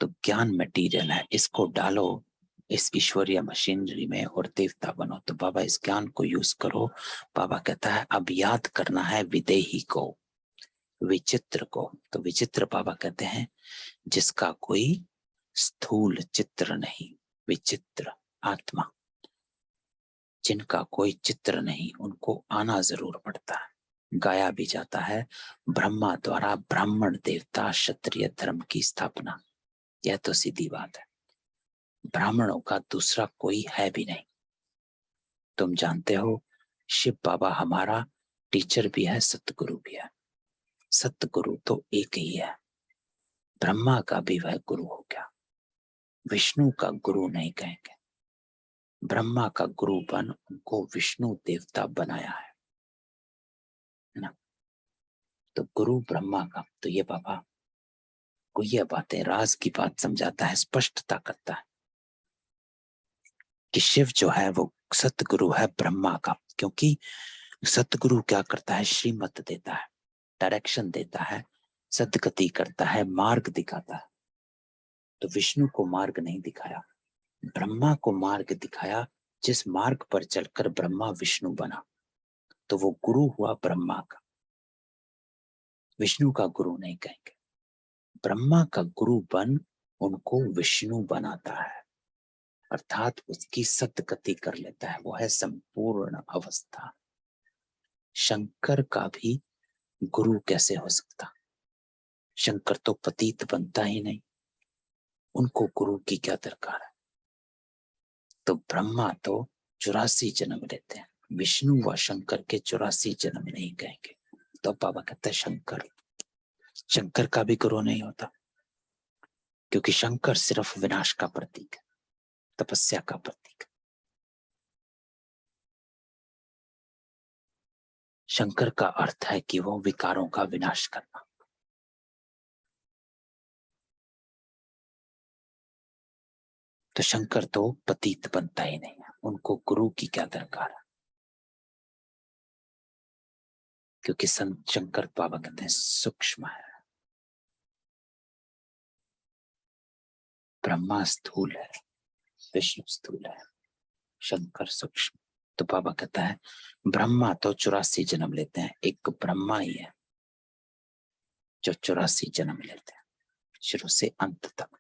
तो ज्ञान मटेरियल है, इसको डालो इस ईश्वरीय मशीनरी में और देवता बनो। तो बाबा इस ज्ञान को यूज करो। बाबा कहता है अब याद करना है विदेही को, विचित्र को। तो विचित्र बाबा कहते हैं जिसका कोई स्थूल चित्र नहीं, विचित्र आत्मा, जिनका कोई चित्र नहीं, उनको आना जरूर पड़ता है। गाया भी जाता है ब्रह्मा द्वारा ब्राह्मण देवता क्षत्रिय धर्म की स्थापना। यह तो सीधी बात है, ब्राह्मणों का दूसरा कोई है भी नहीं। तुम जानते हो शिव बाबा हमारा टीचर भी है, सतगुरु भी है। सतगुरु तो एक ही है, ब्रह्मा का भी वह गुरु हो गया। विष्णु का गुरु नहीं कहेंगे, ब्रह्मा का गुरु बन उनको विष्णु देवता बनाया है ना। तो गुरु ब्रह्मा का, तो ये बाबा को यह बातें राज की बात समझाता है, स्पष्टता करता है कि शिव जो है वो सतगुरु है ब्रह्मा का। क्योंकि सतगुरु क्या करता है, श्रीमत देता है, डायरेक्शन देता है, सदगति करता है, मार्ग दिखाता है। तो विष्णु को मार्ग नहीं दिखाया, ब्रह्मा को मार्ग दिखाया, जिस मार्ग पर चलकर ब्रह्मा विष्णु बना। तो वो गुरु हुआ ब्रह्मा का, विष्णु का गुरु नहीं कहेंगे। ब्रह्मा का गुरु बन उनको विष्णु बनाता है, अर्थात उसकी सदगति कर लेता है, वो है संपूर्ण अवस्था। शंकर का भी गुरु कैसे हो सकता, शंकर तो पतित बनता ही नहीं, उनको गुरु की क्या दरकार है। तो ब्रह्मा तो 84 जन्म लेते हैं, विष्णु व शंकर के 84 जन्म नहीं कहेंगे। तो बाबा कहते हैं शंकर, शंकर का भी गुरु नहीं होता, क्योंकि शंकर सिर्फ विनाश का प्रतीक है, तपस्या का प्रतीक। शंकर का अर्थ है कि वो विकारों का विनाश करना। तो शंकर तो पतित बनता ही नहीं है, उनको गुरु की क्या दरकार है। क्योंकि संत शंकर बाबा कहते हैं सूक्ष्म है, ब्रह्मा स्थूल है, विष्णु स्थूल है, शंकर सूक्ष्म। तो बाबा कहता है ब्रह्मा तो 84 जन्म लेते हैं, एक ब्रह्मा ही है जो 84 जन्म लेते हैं, शुरू से अंत तक।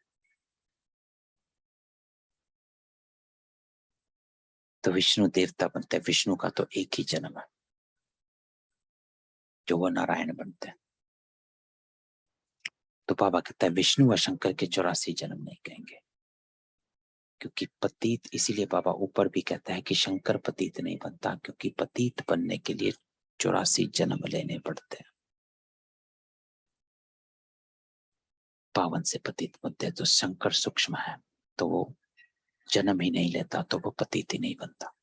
तो विष्णु देवता बनते हैं, विष्णु का तो एक ही जन्म है जो वो नारायण बनते हैं। तो बाबा कहता है विष्णु व शंकर के 84 जन्म नहीं कहेंगे, क्योंकि पतित, इसीलिए बाबा ऊपर भी कहता है कि शंकर पतित नहीं बनता, क्योंकि पतित बनने के लिए 84 जन्म लेने पड़ते हैं। पावन से पतित बनते हैं, तो शंकर सूक्ष्म है, तो वो जन्म ही नहीं लेता, तो वो पतित ही नहीं बनता।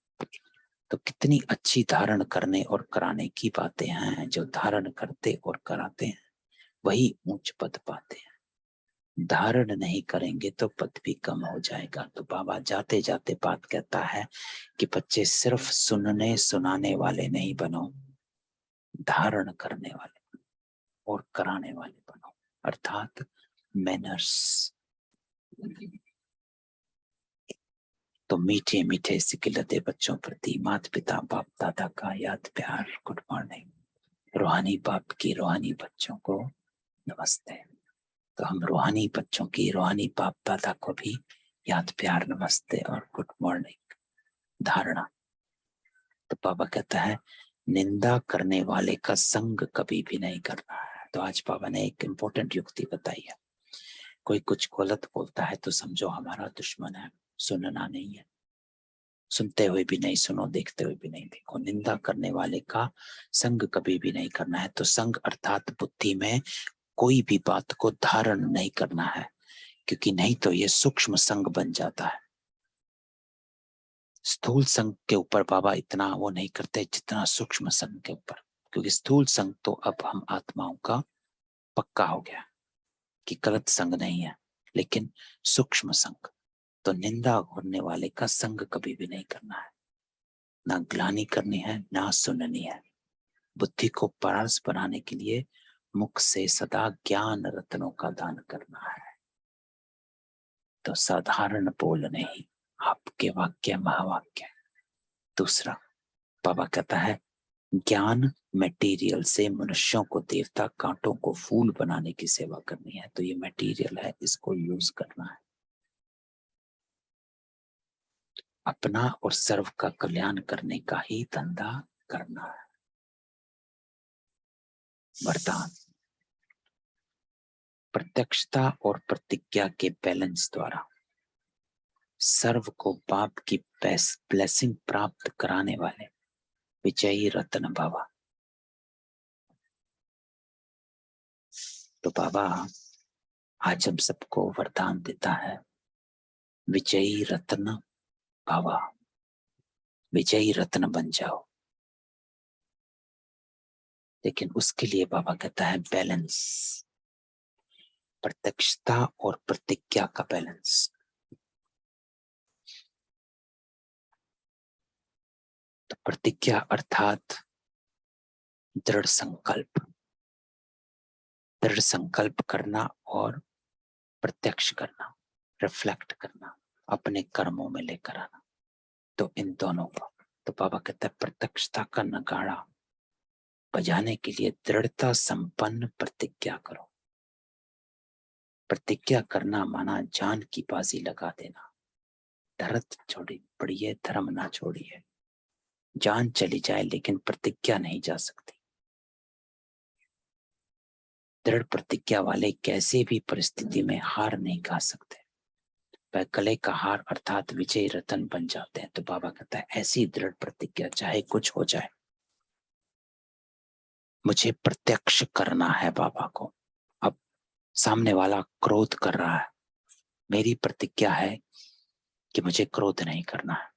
तो कितनी अच्छी धारण करने और कराने की बातें हैं। जो धारण करते और कराते हैं वही उच्च पद पाते हैं। धारण नहीं करेंगे तो पद भी कम हो जाएगा। तो बाबा जाते जाते बात कहता है कि बच्चे सिर्फ सुनने सुनाने वाले नहीं बनो, धारण करने वाले और कराने वाले बनो, अर्थात मैनर्स। तो मीठे मीठे सिकिलते बच्चों प्रति माता पिता बाप दादा का याद प्यार गुड मॉर्निंग। रूहानी बाप की रूहानी बच्चों को नमस्ते। तो हम रूहानी बच्चों की रूहानी बाप दादा को भी याद प्यार नमस्ते और गुड मॉर्निंग। धारणा। तो बाबा कहता है निंदा करने वाले का संग कभी भी नहीं करना है। तो आज बाबा ने एक इंपॉर्टेंट युक्ति बताई है। कोई कुछ गलत बोलता है तो समझो हमारा दुश्मन है, सुनना नहीं है। सुनते हुए भी नहीं सुनो, देखते हुए भी नहीं देखो। निंदा करने वाले का संग कभी भी नहीं करना है। तो संग अर्थात बुद्धि में कोई भी बात को धारण नहीं करना है, क्योंकि नहीं तो ये सूक्ष्म संग बन जाता है। स्थूल संग के ऊपर बाबा इतना वो नहीं करते जितना सूक्ष्म संग के ऊपर, क्योंकि स्थूल संग तो अब हम आत्माओं का पक्का हो गया कि गलत संग नहीं है, लेकिन सूक्ष्म संग तो निंदा करने वाले का संग कभी भी नहीं करना है। ना ग्लानि करनी है, ना सुननी है। बुद्धि को पारस बनाने के लिए मुख से सदा ज्ञान रत्नों का दान करना है। तो साधारण बोल नहीं, आपके वाक्य महावाक्य। दूसरा बाबा कहता है ज्ञान मटेरियल से मनुष्यों को देवता, कांटों को फूल बनाने की सेवा करनी है। तो ये मटेरियल है, इसको यूज करना है। अपना और सर्व का कल्याण करने का ही धंधा करना है। वरदान। प्रत्यक्षता और प्रतिज्ञा के बैलेंस द्वारा सर्व को बाप की ब्लेसिंग प्राप्त कराने वाले विजयी रत्न बाबा। तो बाबा आज हम सबको वरदान देता है विजयी रत्न बाबा, विजयी रत्न बन जाओ। लेकिन उसके लिए बाबा कहता है बैलेंस, प्रत्यक्षता और प्रतिज्ञा का बैलेंस। तो प्रतिज्ञा अर्थात दृढ़ संकल्प, दृढ़ संकल्प करना और प्रत्यक्ष करना, रिफ्लेक्ट करना, अपने कर्मों में लेकर आना। तो इन दोनों को तो बाबा कहता है प्रत्यक्षता का नगाड़ा बजाने के लिए दृढ़ता संपन्न प्रतिज्ञा करो। प्रतिज्ञा करना माना जान की बाजी लगा देना। धरत छोड़ी पड़िए, धर्म ना छोड़िए। जान चली जाए लेकिन प्रतिज्ञा नहीं जा सकती। दृढ़ प्रतिज्ञा वाले कैसे भी परिस्थिति में हार नहीं खा सकते, वह गले का हार अर्थात विजय रतन बन जाते हैं। तो बाबा कहता है ऐसी दृढ़ प्रतिज्ञा चाहे कुछ हो जाए, मुझे प्रत्यक्ष करना है बाबा को। अब सामने वाला क्रोध कर रहा है, मेरी प्रतिज्ञा है कि मुझे क्रोध नहीं करना है,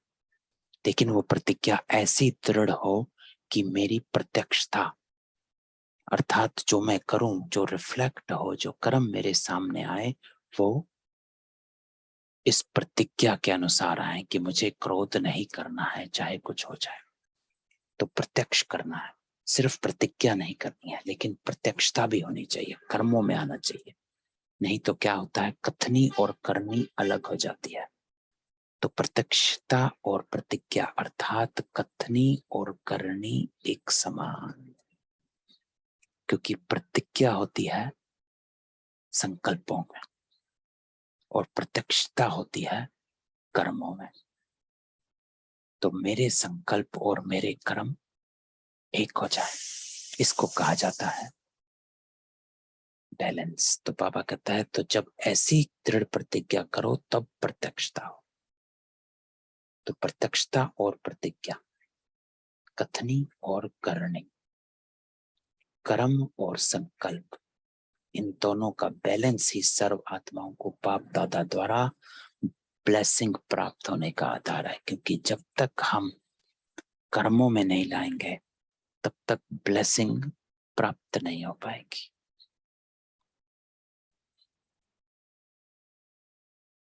लेकिन वो प्रतिज्ञा ऐसी दृढ़ हो कि मेरी प्रत्यक्षता अर्थात जो मैं करूं, जो रिफ्लेक्ट हो, जो कर्म मेरे सामने आए, वो इस प्रतिज्ञा के अनुसार आए कि मुझे क्रोध नहीं करना है चाहे कुछ हो जाए। तो प्रत्यक्ष करना है, सिर्फ प्रतिज्ञा नहीं करनी है, लेकिन प्रत्यक्षता भी होनी चाहिए, कर्मों में आना चाहिए। नहीं तो क्या होता है, कथनी और करनी अलग हो जाती है। तो प्रत्यक्षता और प्रतिज्ञा अर्थात कथनी और करनी एक समान, क्योंकि प्रतिज्ञा होती है संकल्पों में और प्रत्यक्षता होती है कर्मों में। तो मेरे संकल्प और मेरे कर्म एक हो जाए, इसको कहा जाता है बैलेंस। तो बाबा कहता है तो जब ऐसी दृढ़ प्रतिज्ञा करो तब प्रत्यक्षता हो। तो प्रत्यक्षता और प्रतिज्ञा, कथनी और करनी, कर्म और संकल्प, इन दोनों का बैलेंस ही सर्व आत्माओं को बाप दादा द्वारा ब्लेसिंग प्राप्त होने का आधार है। क्योंकि जब तक हम कर्मों में नहीं लाएंगे तब तक ब्लेसिंग प्राप्त नहीं हो पाएगी।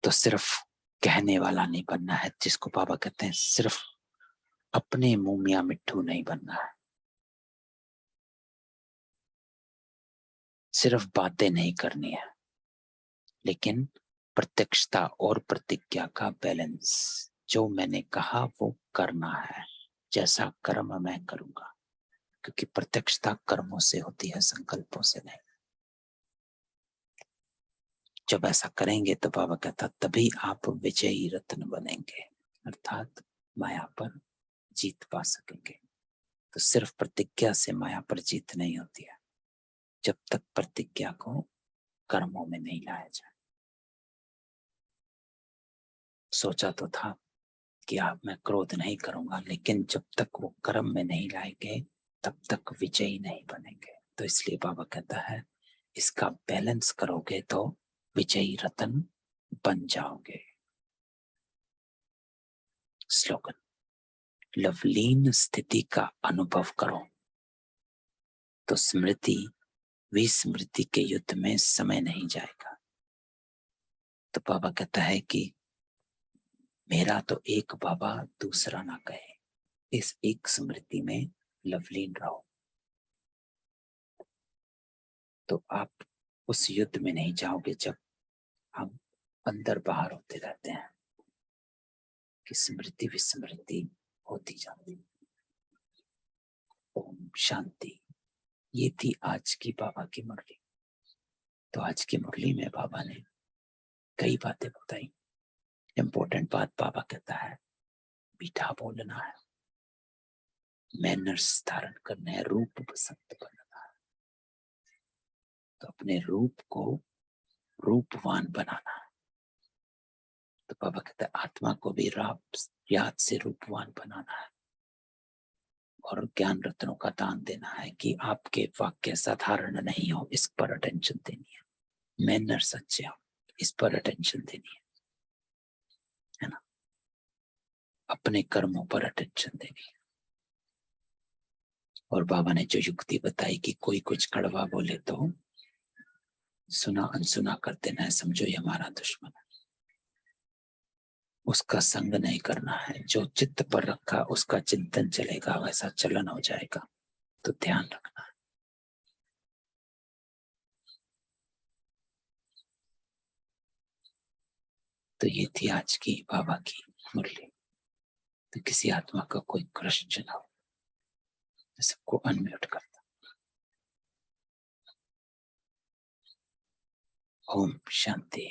तो सिर्फ कहने वाला नहीं बनना है, जिसको बाबा कहते हैं सिर्फ अपने मुंह मियां मिट्ठू नहीं बनना है, सिर्फ बातें नहीं करनी है, लेकिन प्रत्यक्षता और प्रतिज्ञा का बैलेंस, जो मैंने कहा वो करना है, जैसा कर्म मैं करूंगा। क्योंकि प्रत्यक्षता कर्मों से होती है, संकल्पों से नहीं। जब ऐसा करेंगे तो बाबा कहता तभी आप विजयी रत्न बनेंगे, अर्थात माया पर जीत पा सकेंगे। तो सिर्फ प्रतिज्ञा से माया पर जीत नहीं होती है, जब तक प्रतिज्ञा को कर्मों में नहीं लाया जाए। सोचा तो था कि आप मैं क्रोध नहीं करूंगा, लेकिन जब तक वो कर्म में नहीं लाएंगे तब तक विजयी नहीं बनेंगे। तो इसलिए बाबा कहता है इसका बैलेंस करोगे तो विजयी रतन बन जाओगे। स्लोगन, लवलीन स्थिति का अनुभव करो तो स्मृति विस्मृति के युद्ध में समय नहीं जाएगा। तो बाबा कहता है कि मेरा तो एक बाबा दूसरा ना कहे, इस एक स्मृति में लवलीन रहो, तो आप उस युद्ध में नहीं जाओगे जब हम अंदर बाहर होते रहते हैं कि स्मृति विस्मृति होती जाती। ओम शांति। ये थी आज की बाबा की मुरली। तो आज की मुरली में बाबा ने कई बातें बताई। इंपॉर्टेंट बात बाबा कहता है मीठा बोलना है, मैनर्स धारण करने हैं, रूप पसंद बनना है। तो अपने रूप को रूपवान बनाना है। तो बाबा कहता है आत्मा को भी याद से रूपवान बनाना है और ज्ञान रत्नों का दान देना है कि आपके वाक्य साधारण नहीं हो, इस पर अटेंशन देनी है। मैनर्स अच्छे हो, इस पर अटेंशन देनी है ना। अपने कर्मों पर अटेंशन देनी है। और बाबा ने जो युक्ति बताई कि कोई कुछ कड़वा बोले तो सुना अनसुना कर देना है, समझो ये हमारा दुश्मन है, उसका संग नहीं करना है। जो चित्त पर रखा उसका चिंतन चलेगा, वैसा चलन हो जाएगा। तो ध्यान रखना है। तो ये थी आज की बाबा की मुरली। तो किसी आत्मा का कोई क्वेश्चन हो तो सबको अनम्यूट करता। ओम शांति।